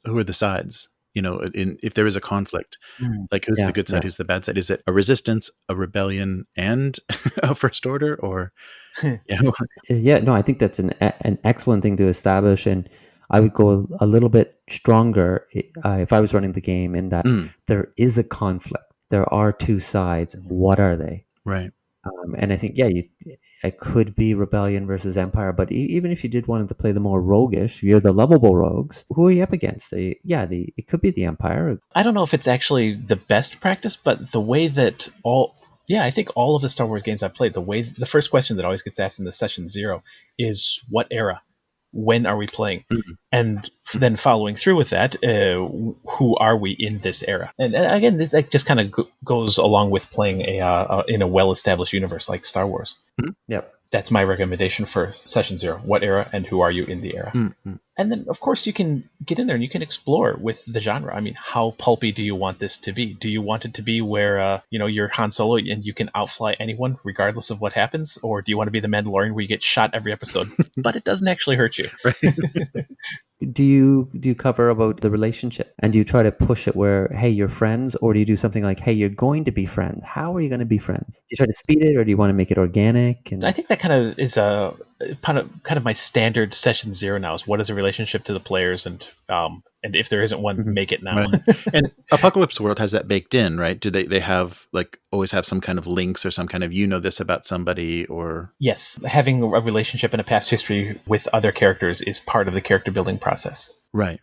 are the sides? If there is a conflict, who's the good side, who's the bad side? Is it a resistance, a rebellion, and a first order, or? I think that's an excellent thing to establish, and I would go a little bit stronger if I was running the game in that there is a conflict. There are two sides. What are they? Right. And I think it could be rebellion versus empire, but even if you did want to play the more roguish, you're the lovable rogues. Who are you up against? It could be the empire. I don't know if it's actually the best practice, but the way that I think all of the Star Wars games I've played, the first question that always gets asked in the session 0 is what era? When are we playing? And then following through with that, who are we in this era? And again, that just kind of goes along with playing in a well-established universe like Star Wars. Yep. That's my recommendation for session 0. What era and who are you in the era? And then, of course, you can get in there and you can explore with the genre. I mean, how pulpy do you want this to be? Do you want it to be where, you're Han Solo and you can outfly anyone regardless of what happens? Or do you want to be the Mandalorian where you get shot every episode, but it doesn't actually hurt you? Right. Do you cover about the relationship, and do you try to push it where, hey, you're friends, or do you do something like, hey, you're going to be friends? How are you going to be friends? Do you try to speed it, or do you want to make it organic? And I think that kind of is kind of my standard session 0 now, is what is a relationship to the players, and if there isn't one, make it now. Right. And Apocalypse World has that baked in, right? Do they have always have some kind of links or some kind of this about somebody, or? Yes, having a relationship and a past history with other characters is part of the character building process. Right.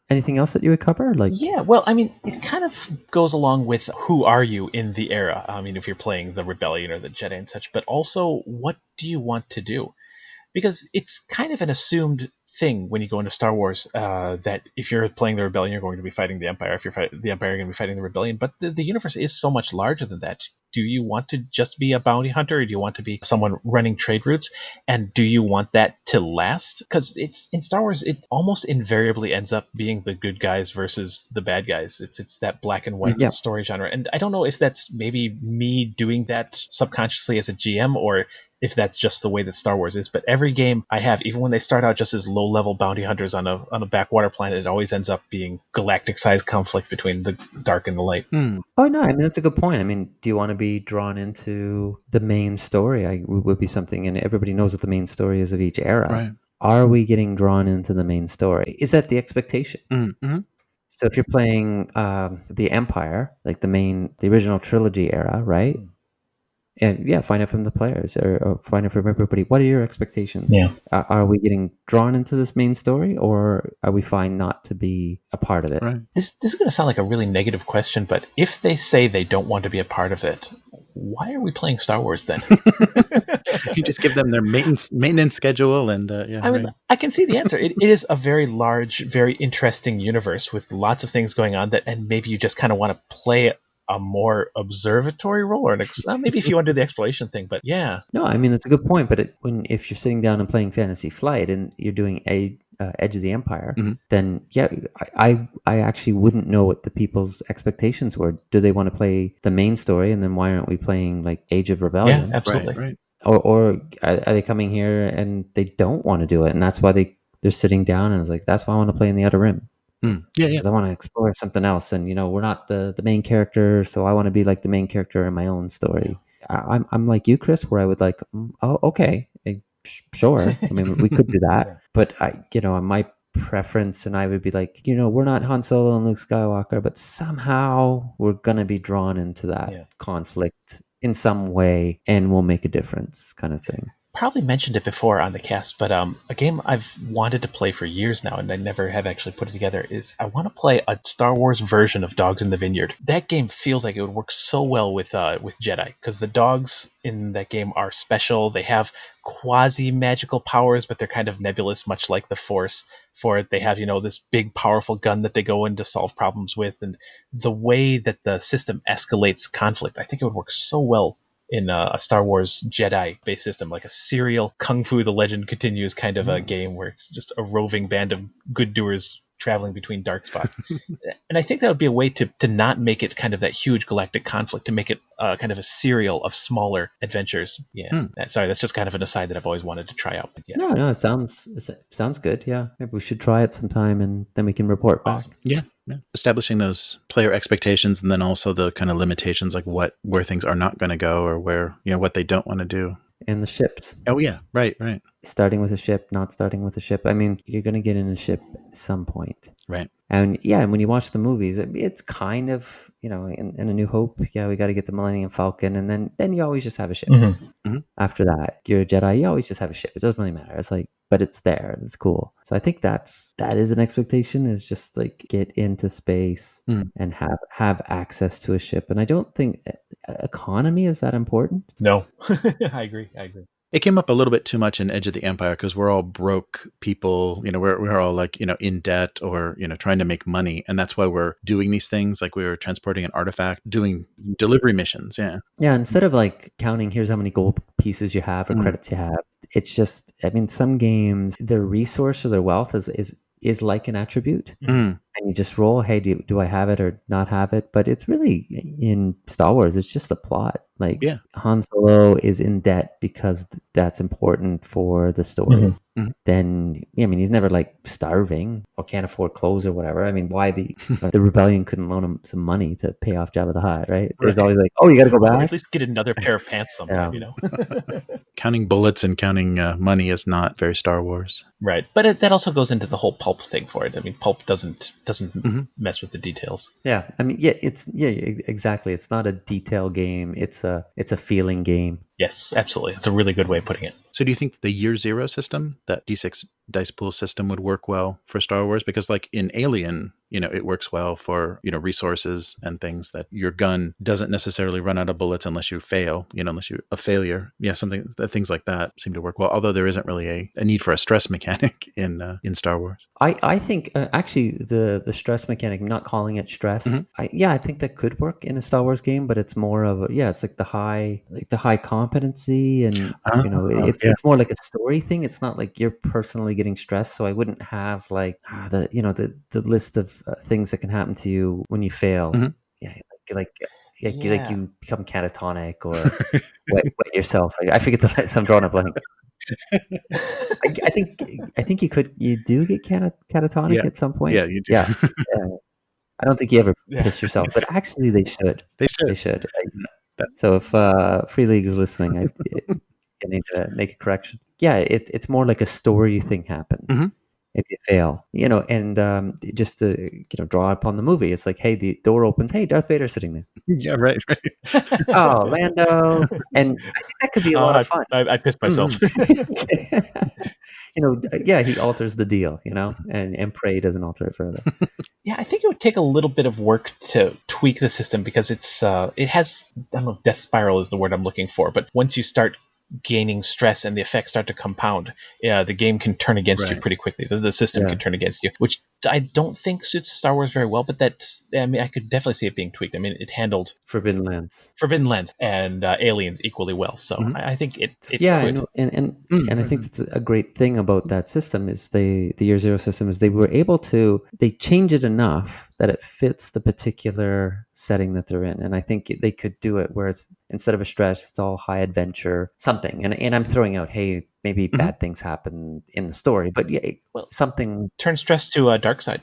Anything else that you would cover? Like, Yeah, well, I mean, it kind of goes along with who are you in the era. I mean, if you're playing the Rebellion or the Jedi and such, but also what do you want to do? Because it's kind of an assumed thing when you go into Star Wars that if you're playing the Rebellion, you're going to be fighting the Empire. If you're the Empire, you're going to be fighting the Rebellion. But the universe is so much larger than that. Do you want to just be a bounty hunter, or do you want to be someone running trade routes? And do you want that to last? Because it's in Star Wars, it almost invariably ends up being the good guys versus the bad guys. It's that black and white yeah. story genre, and I don't know if that's maybe me doing that subconsciously as a GM, or if that's just the way that Star Wars is. But every game I have, even when they start out just as low-level bounty hunters on a backwater planet, it always ends up being galactic-sized conflict between the dark and the light. Oh no, I mean that's a good point. I mean, do you want to be drawn into the main story? Would be something, and everybody knows what the main story is of each era. Right. Are we getting drawn into the main story? Is that the expectation? Mm-hmm. So if you're playing the Empire, like the original trilogy era, right? And yeah, find out from the players or find out from everybody. What are your expectations? Yeah. Are we getting drawn into this main story, or are we fine not to be a part of it? Right. This is going to sound like a really negative question, but if they say they don't want to be a part of it, why are we playing Star Wars then? You just give them their maintenance schedule, and yeah. I mean, right. I can see the answer. It is a very large, very interesting universe with lots of things going on and maybe you just kind of want to play a more observatory role, or maybe if you want to do the exploration thing. But yeah, No, I mean that's a good point. But if you're sitting down and playing Fantasy Flight and you're doing Edge of the Empire, then yeah, I actually wouldn't know what the people's expectations were. Do they want to play the main story, and then why aren't we playing like Age of Rebellion? Yeah, absolutely. Right. Or are they coming here and they don't want to do it, and that's why they're sitting down and it's like that's why I want to play in the Outer Rim. Yeah. Because I want to explore something else, and we're not the main character, so I want to be like the main character in my own story. I'm like you, Chris, where I would like, oh, okay, sure. I mean, we could do that, but my preference, and I would be like, we're not Han Solo and Luke Skywalker, but somehow we're gonna be drawn into that conflict in some way, and we'll make a difference, kind of thing. Probably mentioned it before on the cast, but a game I've wanted to play for years now, and I never have actually put it together, is I want to play a Star Wars version of Dogs in the Vineyard. That game feels like it would work so well with Jedi, because the dogs in that game are special. They have quasi-magical powers, but they're kind of nebulous, much like the Force. For it, they have, this big, powerful gun that they go in to solve problems with, and the way that the system escalates conflict, I think it would work so well in a Star Wars Jedi-based system, like a serial Kung Fu The Legend Continues kind of a game where it's just a roving band of good doers traveling between dark spots. And I think that would be a way to not make it kind of that huge galactic conflict, to make it kind of a serial of smaller adventures. Yeah. Sorry, that's just kind of an aside that I've always wanted to try out. But yeah. No, it sounds good. Yeah, maybe we should try it sometime, and then we can report back. Awesome. Yeah. Establishing those player expectations, and then also the kind of limitations, like where things are not going to go, or where what they don't want to do. And the ships. Oh yeah, right. Starting with a ship, not starting with a ship. I mean, you're going to get in a ship at some point. Right. And yeah, when you watch the movies, it's kind of, in A New Hope, yeah, we got to get the Millennium Falcon, and then you always just have a ship. After that, you're a Jedi, you always just have a ship. It doesn't really matter. It's like, but it's there. It's cool. So I think that is an expectation, is just like get into space and have access to a ship. And I don't think economy is that important. No, I agree. It came up a little bit too much in Edge of the Empire, because we're all broke people. We're all like, in debt, or, trying to make money. And that's why we're doing these things. Like we were transporting an artifact, doing delivery missions. Yeah. Yeah. Instead of like counting, here's how many gold pieces you have or credits you have. It's just, I mean, some games, their resource or their wealth is like an attribute. And you just roll, hey, do I have it or not have it? But it's really, in Star Wars, it's just the plot. Like Han Solo is in debt because that's important for the story. Then, I mean, he's never like starving or can't afford clothes or whatever. I mean, why the rebellion couldn't loan him some money to pay off Jabba the Hutt, right? It's always like, oh, you got to go back. Or at least get another pair of pants sometime, Counting bullets and counting money is not very Star Wars. Right. But that also goes into the whole pulp thing for it. I mean, pulp doesn't mess with the details. Yeah. I mean, exactly. It's not a detail game. It's a feeling game. Yes, absolutely. That's a really good way of putting it. So do you think the year zero system, that D6 dice pool system, would work well for Star Wars? Because like in Alien, it works well for, resources and things, that your gun doesn't necessarily run out of bullets unless you fail, unless you're a failure. Yeah, things like that seem to work well. Although there isn't really a need for a stress mechanic in Star Wars. I think actually the stress mechanic, not calling it stress, I think that could work in a Star Wars game, but it's more of it's like the high competency, and it's more like a story thing. It's not like you're personally getting stressed, so I wouldn't have like the list of things that can happen to you when you fail. Yeah, like you become catatonic or wet yourself. I forget the list. I'm drawing a blank. I think you do get catatonic at some point. Yeah, you do. Yeah. I don't think you ever piss yourself, but actually they should. They should. So if Free League is listening, I need to make a correction. Yeah, it's more like a story thing happens if you fail, and just to draw upon the movie. It's like, hey, the door opens. Hey, Darth Vader's sitting there. Yeah, right. Oh, Lando, and I think that could be a lot of fun. I pissed myself. He alters the deal, and Prey doesn't alter it further. Yeah, I think it would take a little bit of work to tweak the system because it has, I don't know if death spiral is the word I'm looking for, but once you start gaining stress and the effects start to compound, the game can turn against you pretty quickly. The system can turn against you, which I don't think suits Star Wars very well, but I could definitely see it being tweaked. I mean, it handled Forbidden Lands and Aliens equally well. So I think it could. I know. And I think that's a great thing about that system is the year zero system is they were able to, they change it enough that it fits the particular setting that they're in. And I think they could do it where it's, instead of a stress, it's all high adventure, something. And I'm throwing out, hey, maybe bad things happen in the story, but something. Turn stress to a dark side.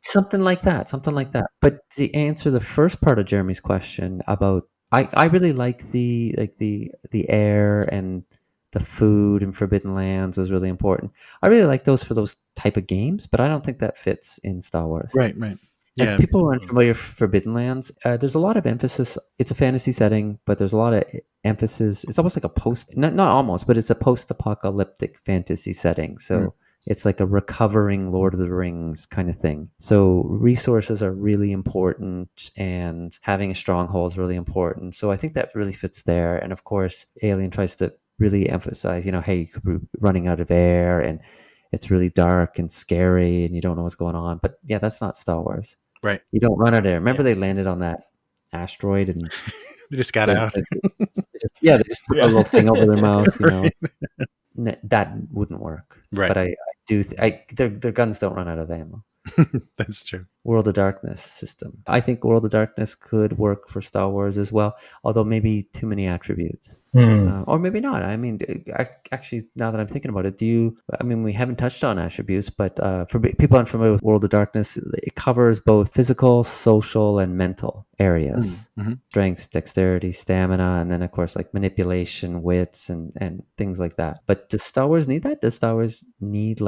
Something like that. But to answer the first part of Jeremy's question about, I really like the air and the food and Forbidden Lands is really important. I really like those for those type of games, but I don't think that fits in Star Wars. Right. Yeah. If people are unfamiliar with Forbidden Lands, there's a lot of emphasis. It's a fantasy setting, but there's a lot of emphasis. It's almost like not almost, but it's a post-apocalyptic fantasy setting. So it's like a recovering Lord of the Rings kind of thing. So resources are really important, and having a stronghold is really important. So I think that really fits there. And of course, Alien tries to really emphasize, hey, you could be running out of air, and it's really dark and scary, and you don't know what's going on. But yeah, that's not Star Wars. Right. You don't run out of air. Remember they landed on that asteroid and they just got out. They just put a little thing over their mouth, That wouldn't work. Right. But I do their guns don't run out of ammo. That's true. World of Darkness system. I think World of Darkness could work for Star Wars as well, although maybe too many attributes. Or maybe not. I mean, actually, now that I'm thinking about it, we haven't touched on attributes, but for people unfamiliar with World of Darkness, it covers both physical, social, and mental areas. Strength, dexterity, stamina, and then, of course, like manipulation, wits, and things like that. But does Star Wars need that? Does Star Wars need,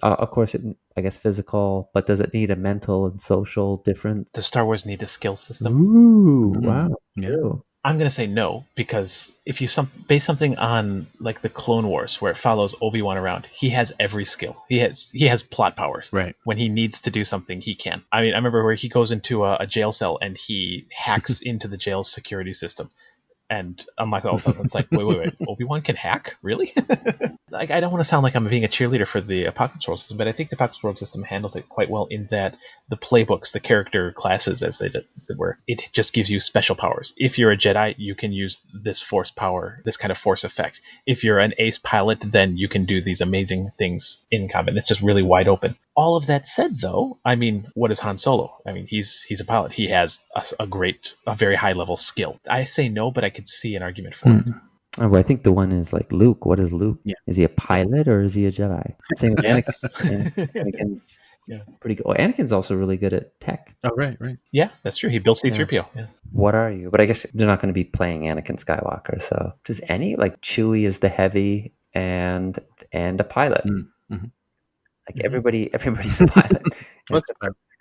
of course, I guess physical, but does it need a mental and social difference? Does Star Wars need a skill system? Ooh, wow. Yeah. I'm going to say no, because if you base something on like the Clone Wars, where it follows Obi-Wan around, he has every skill. He has plot powers. Right. When he needs to do something, he can. I mean, I remember where he goes into a jail cell and he hacks into the jail's security system. And I'm like, all of a sudden, it's like, wait, Obi-Wan can hack? Really? I don't want to sound like I'm being a cheerleader for the Apocalypse World system, but I think the Apocalypse World system handles it quite well in that the playbooks, the character classes, as they were, it just gives you special powers. If you're a Jedi, you can use this force power, this kind of force effect. If you're an ace pilot, then you can do these amazing things in combat. It's just really wide open. All of that said, though, I mean, what is Han Solo? I mean, he's a pilot. He has a very high level skill. I say no, but I could see an argument for it. Oh, well, I think the one is like Luke. What is Luke? Yeah. Is he a pilot or is he a Jedi? Same with Yes. Anakin. Anakin's pretty good. Well, Anakin's also really good at tech. Oh, right. Yeah, that's true. He built C-3PO. Yeah. What are you? But I guess they're not going to be playing Anakin Skywalker. So does any, like Chewie is the heavy and a pilot. Mm-hmm. Like everybody's a pilot.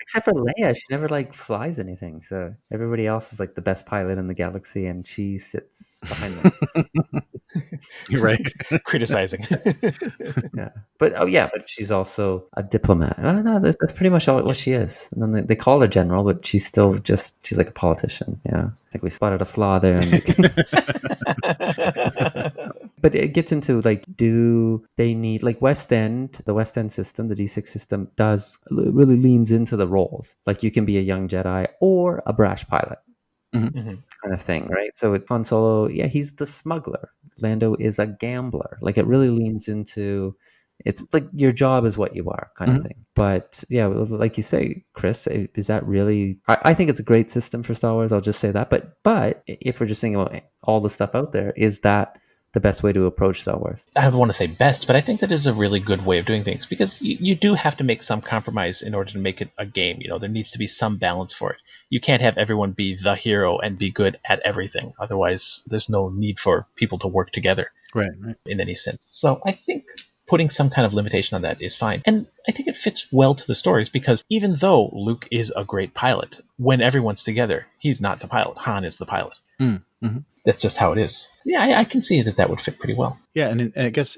Except for Leia, she never like flies anything. So everybody else is like the best pilot in the galaxy, and she sits behind them. You're right. Criticizing. Yeah, but but she's also a diplomat. I don't know. That's pretty much all what she Yes. is. And then they call her general, but she's still she's like a politician. Yeah, I think we spotted a flaw there. But it gets into like, do they need like West End? The West End system, the D6 system, really leans into the roles. Like you can be a young Jedi or a brash pilot. Mhm. Kind of thing, right? So with Han Solo, yeah, he's the smuggler. Lando is a gambler. Like it really leans into, it's like your job is what you are kind of thing. But yeah, like you say, Chris, is that really? I think it's a great system for Star Wars. I'll just say that. But if we're just thinking about all the stuff out there, is that the best way to approach Star Wars? I would want to say best, but I think that is a really good way of doing things because you do have to make some compromise in order to make it a game. There needs to be some balance for it. You can't have everyone be the hero and be good at everything. Otherwise, there's no need for people to work together Right. in any sense. So I think putting some kind of limitation on that is fine. And I think it fits well to the stories because even though Luke is a great pilot, when everyone's together, he's not the pilot. Han is the pilot. Mm-hmm. That's just how it is. Yeah, I can see that would fit pretty well. Yeah, and I guess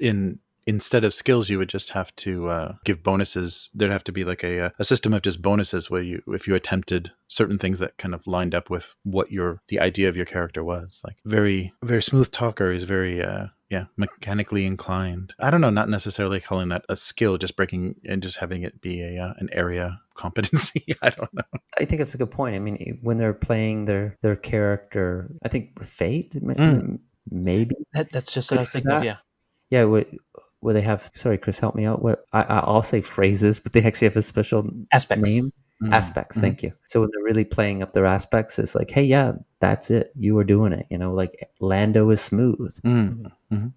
instead of skills, you would just have to give bonuses. There'd have to be like a system of just bonuses where if you attempted certain things that kind of lined up with what the idea of your character was. Like very, very smooth talker is very mechanically inclined. I don't know, not necessarily calling that a skill, just breaking and just having it be an area competency. I don't know. I think it's a good point. I mean, when they're playing their character, I think Fate maybe That's just what I was thinking of. Yeah, where they have, sorry, Chris, help me out. What I'll say phrases, but they actually have a special Aspects. name. Aspects, thank you. So when they're really playing up their aspects, it's like, hey, yeah, that's it. You are doing it. Like Lando is smooth.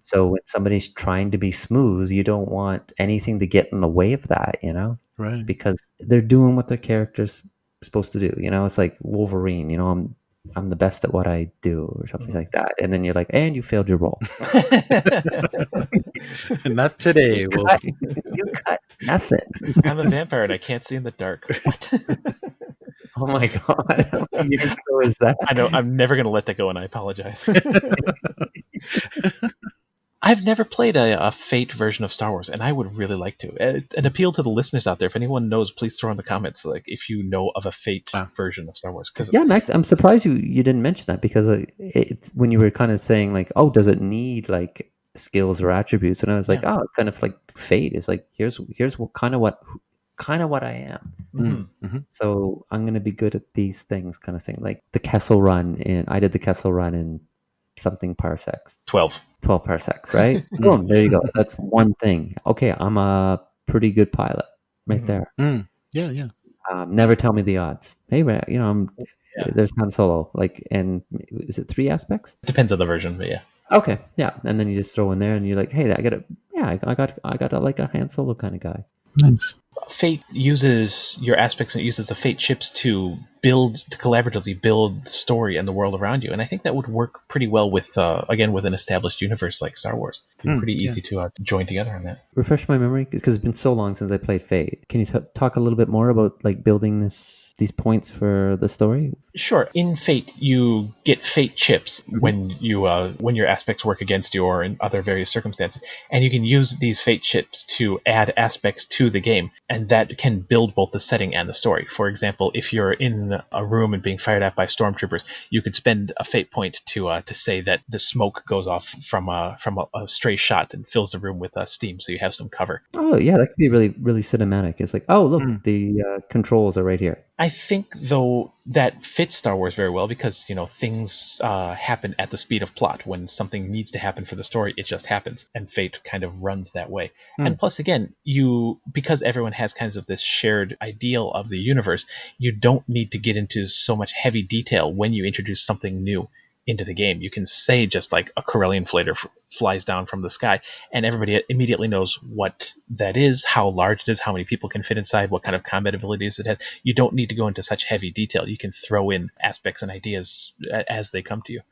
So when somebody's trying to be smooth, you don't want anything to get in the way of that, Right. because they're doing what their character's supposed to do. It's like Wolverine. I'm the best at what I do, or something like that. And then you're like, and you failed your role. Not today. You cut nothing. I'm a vampire and I can't see in the dark. What? Oh my god! How meaningful is that? I know. I'm never going to let that go, and I apologize. I've never played a Fate version of Star Wars, and I would really like to. An appeal to the listeners out there. If anyone knows, please throw in the comments. Like if you know of a Fate version of Star Wars. Yeah, Max, I'm surprised you didn't mention that, because it's when you were kind of saying like, oh, does it need like skills or attributes? And I was like, oh, kind of like Fate is like, here's what kind of what I am. So I'm gonna be good at these things, kind of thing. Like the Kessel Run, I did the Kessel Run in something parsecs. 12 parsecs, right? Boom, there you go. That's one thing. Okay, I'm a pretty good pilot right there. Yeah. Never tell me the odds. Hey, there's Han Solo. Like, and is it 3 aspects? Depends on the version, but yeah. Okay, yeah. And then you just throw in there, and you're like, hey, I got a, like a Han Solo kind of guy. Nice. Fate uses your aspects, and it uses the Fate chips to collaboratively build the story and the world around you. And I think that would work pretty well with, again, with an established universe like Star Wars. It'd be pretty easy to join together on that. Refresh my memory, because it's been so long since I played Fate. Can you talk a little bit more about like building these points for the story? Sure. In Fate, you get Fate chips when your aspects work against you or in other various circumstances, and you can use these Fate chips to add aspects to the game, and that can build both the setting and the story. For example, if you're in a room and being fired at by stormtroopers, you could spend a Fate point to say that the smoke goes off from a stray shot and fills the room with steam, so you have some cover. Oh yeah, that could be really, really cinematic. It's like, oh look, the controls are right here. I think, though, that fits Star Wars very well because, things happen at the speed of plot. When something needs to happen for the story, it just happens. And Fate kind of runs that way. And plus, again, because everyone has kinds of this shared ideal of the universe, you don't need to get into so much heavy detail when you introduce something new into the game. You can say just like a Corellian flater flies down from the sky, and everybody immediately knows what that is, how large it is, how many people can fit inside, what kind of combat abilities it has. You don't need to go into such heavy detail. You can throw in aspects and ideas as they come to you.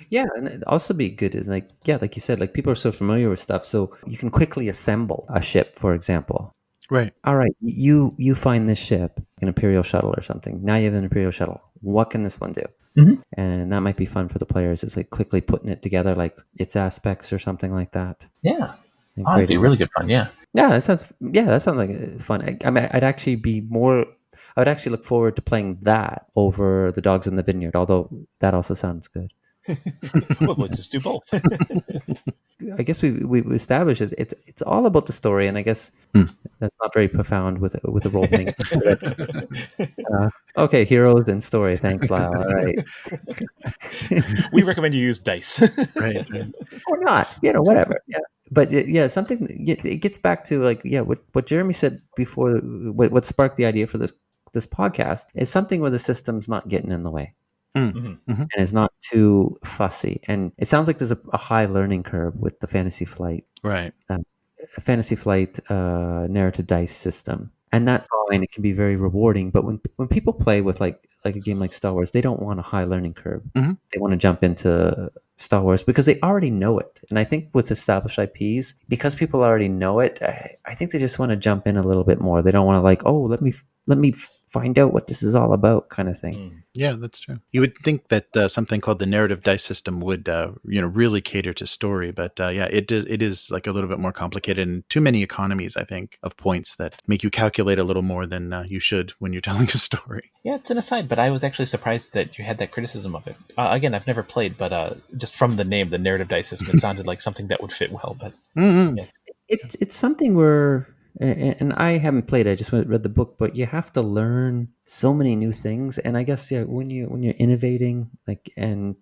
Yeah, and it'd also be good, like you said, like people are so familiar with stuff, so you can quickly assemble a ship, for example. Right. All right, you find this ship, an Imperial shuttle or something. Now you have an Imperial shuttle. What can this one do? Mhm. And that might be fun for the players. It's like quickly putting it together, like its aspects or something like that, Yeah. and Oh, that'd be creating. really good fun. Yeah. Yeah, that sounds like fun. I mean, I'd actually be more. I would actually look forward to playing that over the Dogs in the Vineyard. Although that also sounds good. Well, we'll just do both. I guess we established it's all about the story, and I guess Hmm. that's not very profound with a role playing. Okay, heroes and story. Thanks, Lyle. All right, We recommend you use dice. Right. Right. or not, whatever. Yeah, but yeah, something. It gets back to like what Jeremy said before. What sparked the idea for this podcast is something where the system's not getting in the way Mhm. and is not too fussy. And it sounds like there's a high learning curve with the Right. Fantasy Flight narrative dice system, and that's fine. It can be very rewarding. But when people play with like a game like Star Wars, they don't want a high learning curve. Mhm. They want to jump into Star Wars because they already know it. And I think with established IPs, because people already know it, I think they just want to jump in a little bit more. They don't want to like, oh, let me find out what this is all about, kind of thing. Mm. Yeah, that's true. You would think that something called the narrative dice system would, really cater to story, but yeah, it is like a little bit more complicated and too many economies, I think, of points that make you calculate a little more than you should when you're telling a story. Yeah, it's an aside, but I was actually surprised that you had that criticism of it. Again, I've never played, but just from the name, the narrative dice system, it sounded like something that would fit well. But Mm-hmm. yes, It's something where, and I haven't played it. I just read the book, but you have to learn so many new things. And I guess when you're innovating like and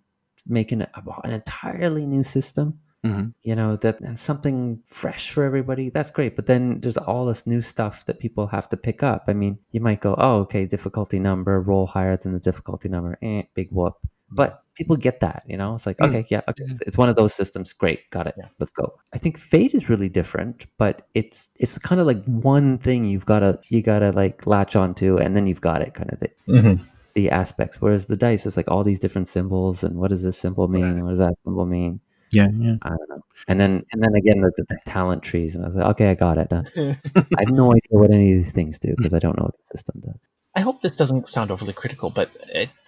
making an entirely new system, Mm-hmm. that and something fresh for everybody, that's great. But then there's all this new stuff that people have to pick up. I mean, you might go, oh, okay, difficulty number, roll higher than the difficulty number, big whoop. But people get that, it's like, okay, yeah, okay, it's one of those systems. Great, got it. Yeah. Let's go. I think Fate is really different, but it's kind of like one thing you gotta like latch onto, and then you've got it, kind of thing. Mhm. The aspects. Whereas the dice is like all these different symbols, and what does this symbol mean? And what does that symbol mean? Yeah, yeah. I don't know. And then again the talent trees, and I was like, okay, I got it. I have no idea what any of these things do because I don't know what the system does. I hope this doesn't sound overly critical, but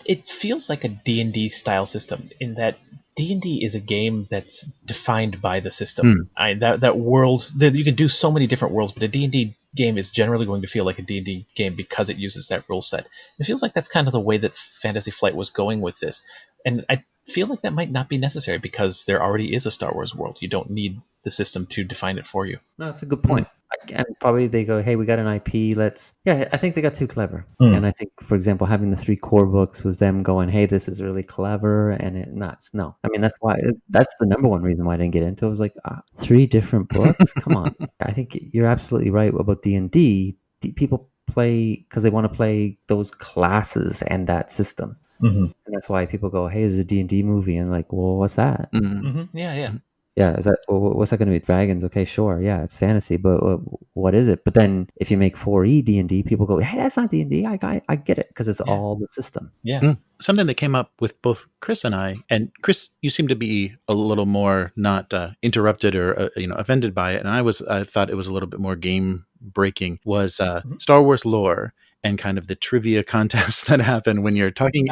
it feels like a D&D style system in that D&D is a game that's defined by the system. That world, that you can do so many different worlds, but a D&D game is generally going to feel like a D&D game because it uses that rule set. It feels like that's kind of the way that Fantasy Flight was going with this. And I feel like that might not be necessary because there already is a Star Wars world. You don't need the system to define it for you. No, that's a good point. And probably they go, hey, we got an IP. I think they got too clever. Mm. And I think, for example, having the 3 core books was them going, hey, this is really clever. And no. I mean, that's the number one reason why I didn't get into it. I was like, 3 different books? Come on. I think you're absolutely right about D&D. People play because they want to play those classes and that system. Mm-hmm. And that's why people go, hey, this is a D&D movie. And like, well, what's that? Mm-hmm. Mm-hmm. Yeah. Yeah, is that what's that going to be? Dragons? Okay, sure. Yeah, it's fantasy, but what is it? But then if you make 4E D&D, people go, "Hey, that's not D&D." I get it because it's all the system. Yeah. Something that came up with both Chris and I, and Chris, you seem to be a little more not interrupted or offended by it, and I thought it was a little bit more game breaking. Was Star Wars lore and kind of the trivia contests that happen when you're talking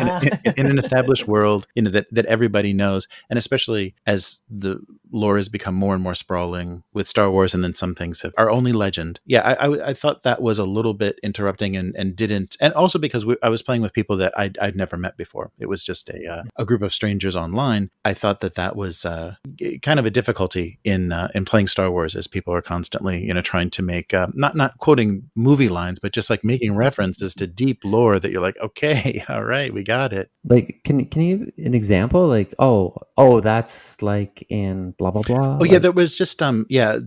in an established world, that everybody knows, and especially as the lore has become more and more sprawling with Star Wars, and then some things are only legend. Yeah, I thought that was a little bit interrupting and didn't, and also because I was playing with people that I'd never met before. It was just a group of strangers online. I thought that was kind of a difficulty in playing Star Wars, as people are constantly trying to make not quoting movie lines, but just like making references to deep lore that you're like, okay, all right, we got it. Like, can you give an example? Like, oh, that's like in blah blah blah. Oh yeah, there was just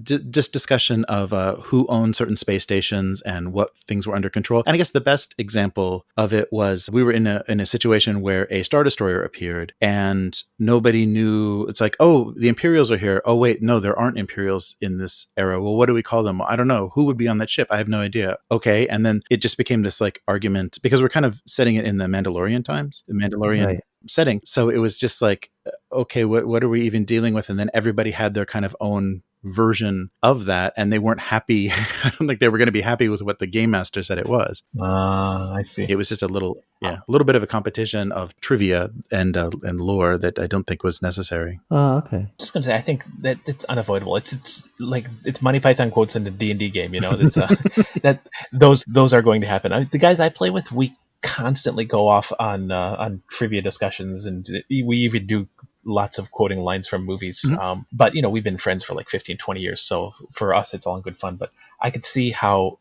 just discussion of who owned certain space stations and what things were under control. And I guess the best example of it was we were in a situation where a Star Destroyer appeared and nobody knew. It's like, oh, the Imperials are here. Oh wait, no, there aren't Imperials in this era. Well, what do we call them? I don't know. Who would be on that ship? I have no idea. Okay, and then it just became this like argument because we're kind of setting it in the Mandalorian times, the Mandalorian setting. So it was just like, okay, what are we even dealing with? And then everybody had their kind of own version of that, and they weren't happy. I don't think they were going to be happy with what the game master said it was. I see. It was just a little bit of a competition of trivia and lore that I don't think was necessary. Oh, okay. I'm just gonna say, I think that it's unavoidable. It's like it's Monty Python quotes in the D&D game. It's that those are going to happen. The guys I play with, we constantly go off on trivia discussions, and we even do lots of quoting lines from movies. But we've been friends for like 15, 20 years, so for us it's all in good fun. But I could see how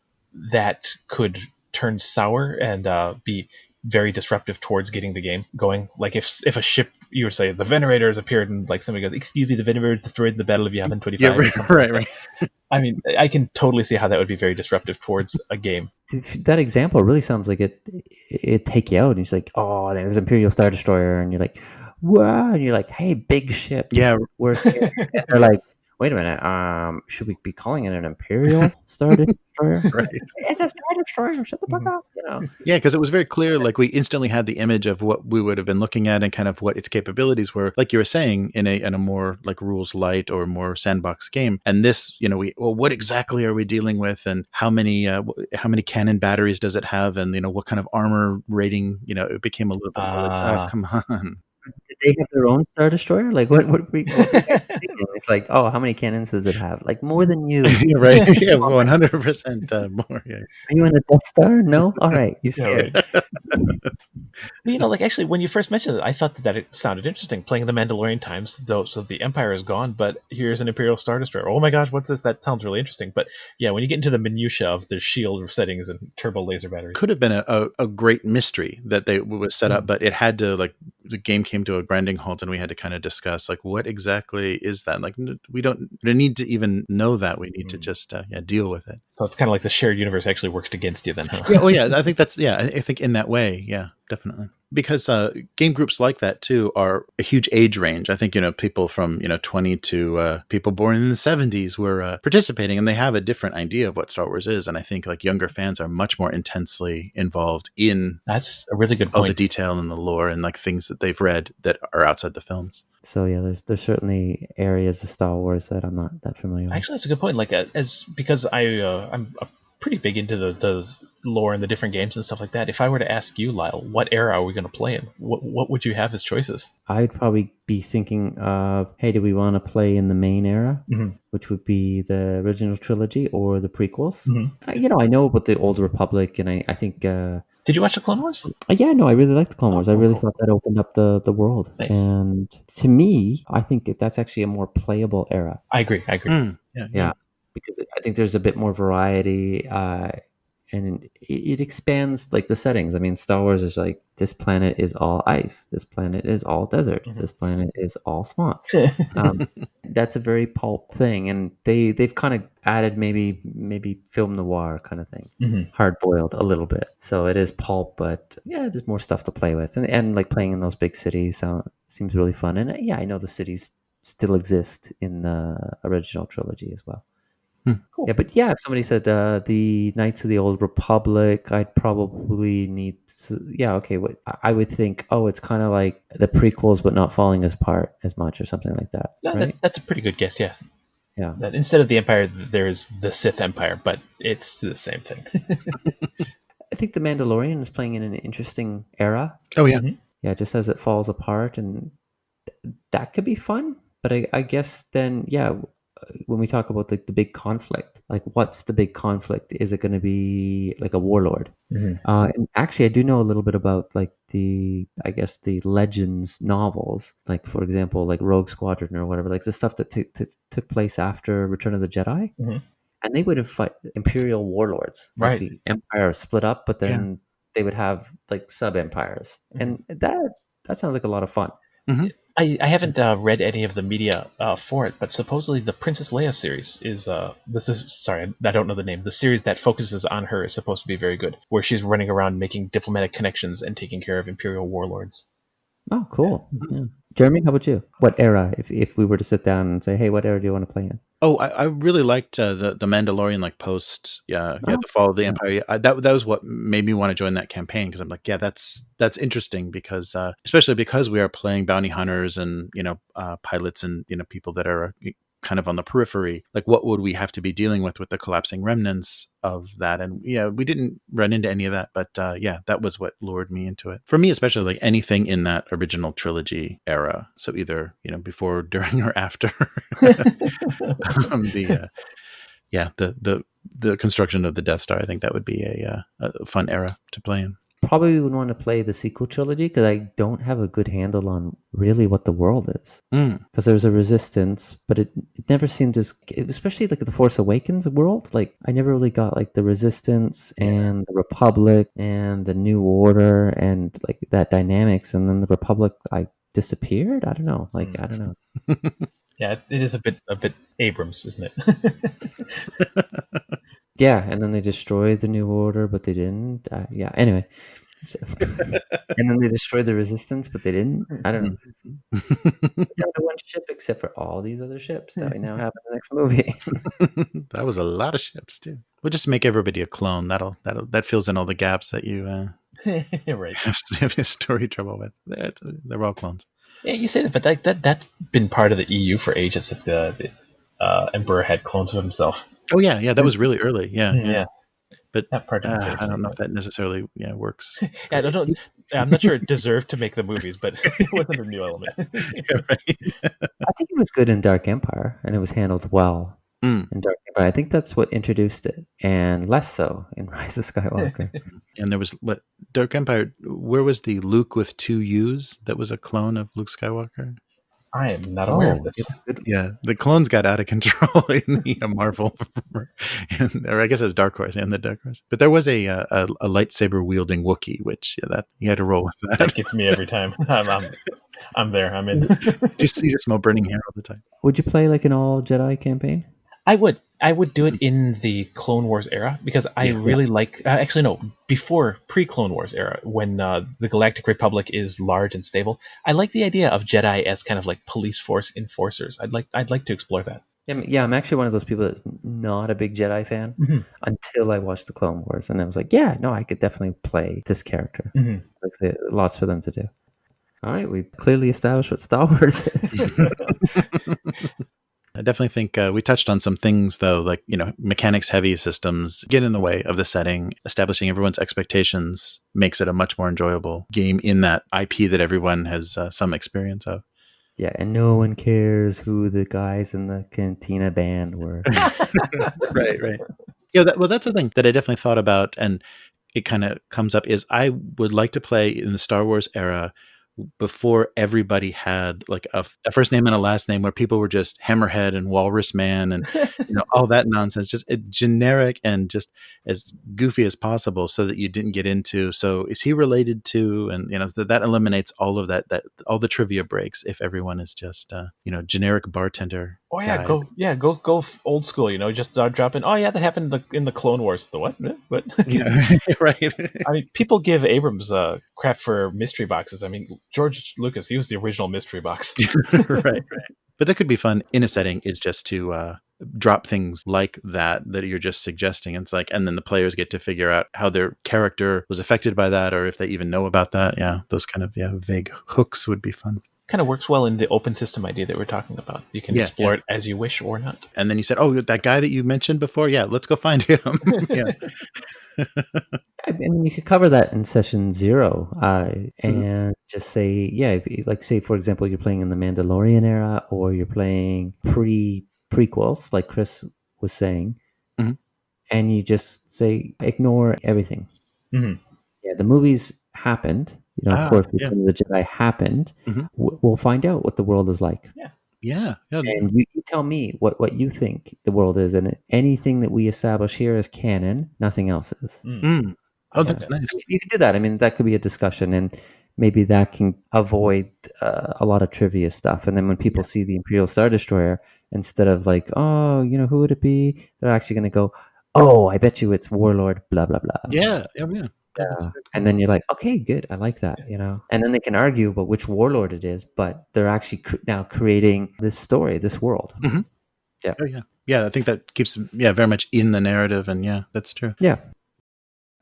that could turn sour and be very disruptive towards getting the game going. Like if a ship, you were saying the Venerators has appeared, and like somebody goes, "Excuse me, the Venerator destroyed the Battle of Yavin 25." Yeah, or something right. like that. I mean, I can totally see how that would be very disruptive towards a game. That example really sounds like it take you out. And he's like, "Oh, there's Imperial Star Destroyer," and you're like, "Wow!" And you're like, "Hey, big ship." Yeah, we're scared. And they're like, "Wait a minute. Should we be calling it an Imperial Star Destroyer?" right. It's a Star Destroyer. Shut the fuck up. Yeah, because it was very clear. Like we instantly had the image of what we would have been looking at and kind of what its capabilities were. Like you were saying, in a more like rules light or more sandbox game. And this, what exactly are we dealing with, and how many cannon batteries does it have, and what kind of armor rating? It became a little bit more like, oh, come on. Did they have their own Star Destroyer? Like what were we thinking? It's like, oh, how many cannons does it have? Like more than you. Right. Yeah, 100% more. Yeah. Are you in the Death Star? No? All right. You're scared. Like actually, when you first mentioned it, I thought that it sounded interesting. Playing the Mandalorian times, though, so the Empire is gone, but here's an Imperial Star Destroyer. Oh my gosh, what's this? That sounds really interesting. But yeah, when you get into the minutia of the shield settings and turbo laser batteries, could have been a great mystery that they was set up, but it had to, like, the game came to a grinding halt, and we had to kind of discuss, like, what exactly is that? Like, we don't need to even know that. We need to just deal with it. So it's kind of like the shared universe actually worked against you then, huh? Yeah. Oh yeah. I think that's I think in that way, yeah, definitely. Because game groups like that too are a huge age range. I think people from 20 to people born in the 70s were participating, and they have a different idea of what Star Wars is. And I think like younger fans are much more intensely involved in that's a really good point. All the detail and the lore and like things that they've read that are outside the films. So yeah, there's certainly areas of Star Wars that I'm not that familiar with. Actually, that's a good point. Like because I'm pretty big into the lore and the different games and stuff like that. If I were to ask you, Lyle, what era are we going to play in? What would you have as choices? I'd probably be thinking of, hey, do we want to play in the main era, which would be the original trilogy or the prequels? I know about the Old Republic, and I think. Did you watch the Clone Wars? Yeah, no, I really liked the Clone Wars. I really thought that opened up the world. Nice. And to me, I think that's actually a more playable era. I agree. Yeah, because I think there's a bit more variety, and it expands like the settings. I mean, Star Wars is like, this planet is all ice, this planet is all desert, this planet is all swamp. That's a very pulp thing, and they've kind of added maybe film noir kind of thing, hard boiled a little bit. So it is pulp, but yeah, there's more stuff to play with, and like playing in those big cities seems really fun. And yeah, I know the cities still exist in the original trilogy as well. Cool. Yeah, but yeah, if somebody said the Knights of the Old Republic, I'd probably need to, what I would think, it's kind of like the prequels, but not falling apart as much or something like that. No, right? That's a pretty good guess, yeah. Yeah. That instead of the Empire, there's the Sith Empire, but it's the same thing. I think the Mandalorian is playing in an interesting era. Oh, yeah. Yeah, just as it falls apart, and that could be fun. But I guess then, when we talk about like the big conflict, like what's the big conflict? Is it going to be like a warlord? And actually, I do know a little bit about like the Legends novels, like for example, like Rogue Squadron or whatever, like the stuff that took place after Return of the Jedi. And they would have fight Imperial warlords. Like the Empire split up, but then they would have like sub-empires. And that sounds like a lot of fun. I haven't read any of the media for it, but supposedly the Princess Leia series is sorry, I don't know the name. The series that focuses on her is supposed to be very good, where she's running around making diplomatic connections and taking care of Imperial warlords. Oh, cool. Yeah. Jeremy, how about you? What era, if we were to sit down and say, hey, what era do you want to play in? Oh, I really liked the Mandalorian, like post, the fall of the Empire. That was what made me want to join that campaign, because I'm like, that's interesting, because especially because we are playing bounty hunters and pilots and people that are kind of on the periphery, like what would we have to be dealing with the collapsing remnants of that? And yeah, we didn't run into any of that, but yeah, that was what lured me into it. For me, especially, like anything in that original trilogy era. So either, before, during, or after the construction of the Death Star. I think that would be a fun era to play in. Probably would want to play the sequel trilogy because I don't have a good handle on really what the world is. Because there's a resistance, but it never seemed as, especially like the Force Awakens world. Like I never really got like the resistance and the Republic and the New Order and like that dynamics. And then the Republic, I disappeared. I don't know. Like I don't know. Yeah, it is a bit Abrams, isn't it? Yeah, and then they destroyed the New Order, but they didn't. Yeah, anyway. So, and then they destroyed the Resistance, but they didn't. I don't know. Down to one ship, except for all these other ships that we now have in the next movie. That was a lot of ships too. We'll just make everybody a clone. That fills in all the gaps that you right. have story trouble with. They're all clones. Yeah, you say that, but that's been part of the EU for ages. That the Emperor had clones of himself. Oh yeah, that was really early. Yeah. But that part I don't know if that necessarily works. Yeah, I'm not sure it deserved to make the movies, but it wasn't a new element. Yeah, right. I think it was good in Dark Empire, and it was handled well in Dark Empire. I think that's what introduced it, and less so in Rise of Skywalker. And there was Dark Empire. Where was the Luke with 2 U's that was a clone of Luke Skywalker? I am not aware of this. Yeah, the clones got out of control in the Marvel, or I guess it was Dark Horse and the Dark Horse. But there was a lightsaber wielding Wookiee, which that you had to roll with that. That gets me every time. I'm there. I'm in. You just smell burning hair all the time. Would you play like an all Jedi campaign? I would do it in the Clone Wars era because I really like. Actually, no, before pre-Clone Wars era, when the Galactic Republic is large and stable. I like the idea of Jedi as kind of like police force enforcers. I'd like to explore that. Yeah, I'm actually one of those people that's not a big Jedi fan until I watched the Clone Wars, and I was like, yeah, no, I could definitely play this character. Like, lots for them to do. All right, we clearly established what Star Wars is. I definitely think we touched on some things, though, like, mechanics heavy systems get in the way of the setting. Establishing everyone's expectations makes it a much more enjoyable game in that IP that everyone has some experience of. Yeah, and no one cares who the guys in the Cantina band were. Right. Yeah, that's the thing that I definitely thought about, and it kind of comes up, is I would like to play in the Star Wars era before everybody had like a first name and a last name, where people were just Hammerhead and Walrus Man and all that nonsense, just generic and just as goofy as possible, so that you didn't get into, so is he related to, and that eliminates all of that all the trivia breaks if everyone is just generic bartender. Oh yeah, go old school. Just drop in. Oh yeah, that happened in the Clone Wars. The what? What? Yeah, right. I mean, people give Abrams crap for mystery boxes. I mean, George Lucas, he was the original mystery box. Right. But that could be fun in a setting, is just to drop things like that you're just suggesting. It's like, and then the players get to figure out how their character was affected by that, or if they even know about that. Yeah, those kind of vague hooks would be fun. Kind of works well in the open system idea that we're talking about. You can explore it as you wish or not. And then you said, oh, that guy that you mentioned before, yeah, let's go find him. Yeah. I mean, you could cover that in session 0 and just say, say, for example, you're playing in the Mandalorian era, or you're playing prequels, like Chris was saying, and you just say, ignore everything. Yeah, the movies happened. Of course, the Jedi happened. We'll find out what the world is like. Yeah. And you tell me what you think the world is, and anything that we establish here as canon, nothing else is. Oh, that's nice. You can do that. I mean, that could be a discussion, and maybe that can avoid a lot of trivia stuff. And then when people see the Imperial Star Destroyer, instead of like, oh, who would it be? They're actually going to go, oh, I bet you it's Warlord, blah, blah, blah. Yeah. And then you're like, okay, good. I like that, And then they can argue about which warlord it is, but they're actually now creating this story, this world. Yeah. Oh, yeah. Yeah, I think that keeps very much in the narrative, and yeah, that's true. Yeah.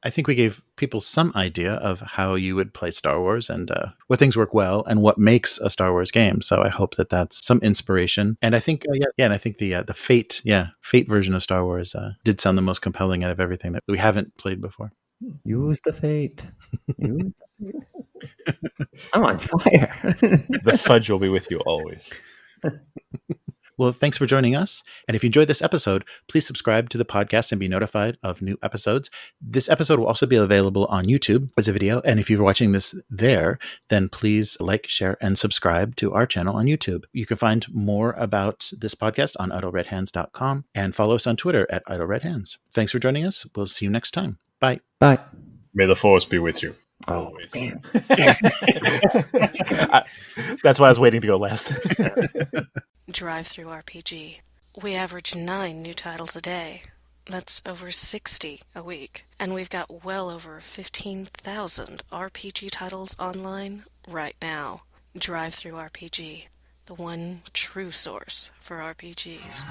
I think we gave people some idea of how you would play Star Wars and what things work well and what makes a Star Wars game. So I hope that that's some inspiration. And I think, and I think the Fate version of Star Wars did sound the most compelling out of everything that we haven't played before. Use the Fate. I'm on fire. The fudge will be with you always. Well, thanks for joining us. And if you enjoyed this episode, please subscribe to the podcast and be notified of new episodes. This episode will also be available on YouTube as a video. And if you're watching this there, then please like, share, and subscribe to our channel on YouTube. You can find more about this podcast on idleredhands.com and follow us on Twitter at idleredhands. Thanks for joining us. We'll see you next time. Bye. Bye. May the Force be with you. Always. That's why I was waiting to go last. Drive Through RPG. We average 9 new titles a day. That's over 60 a week. And we've got well over 15,000 RPG titles online right now. Drive Through RPG. The one true source for RPGs.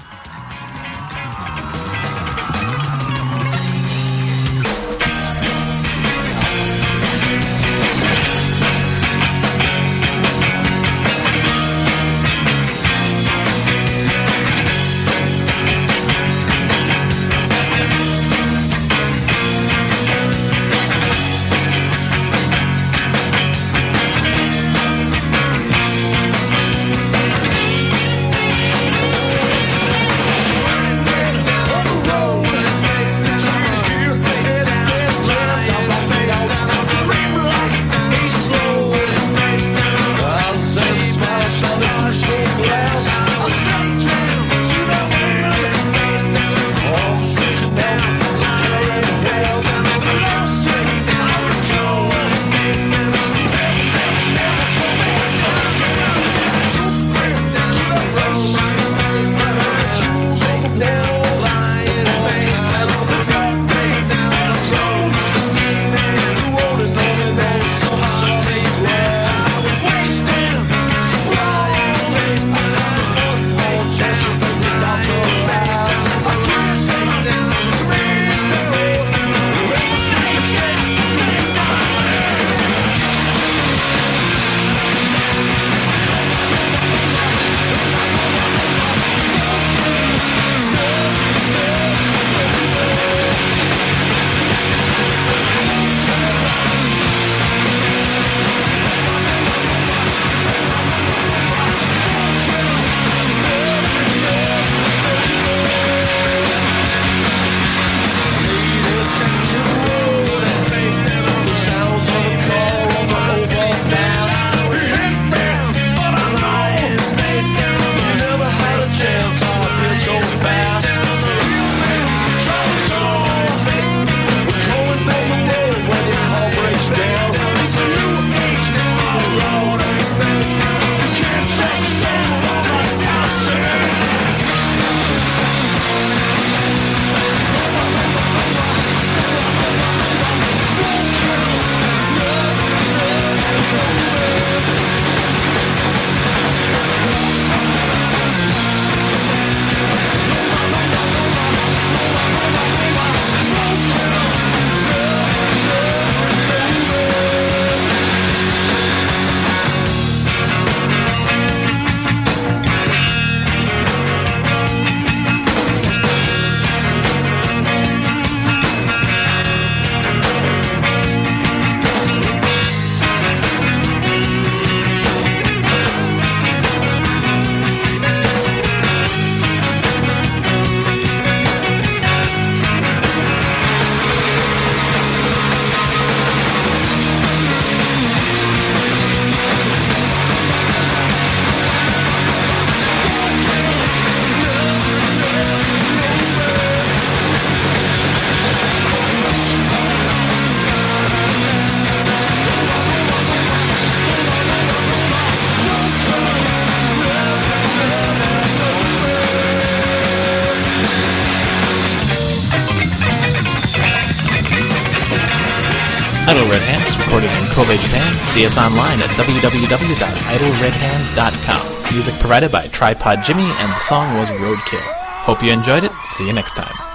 Idle Red Hands, recorded in Kobe, Japan. See us online at www.idleredhands.com. Music provided by Tripod Jimmy, and the song was Roadkill. Hope you enjoyed it. See you next time.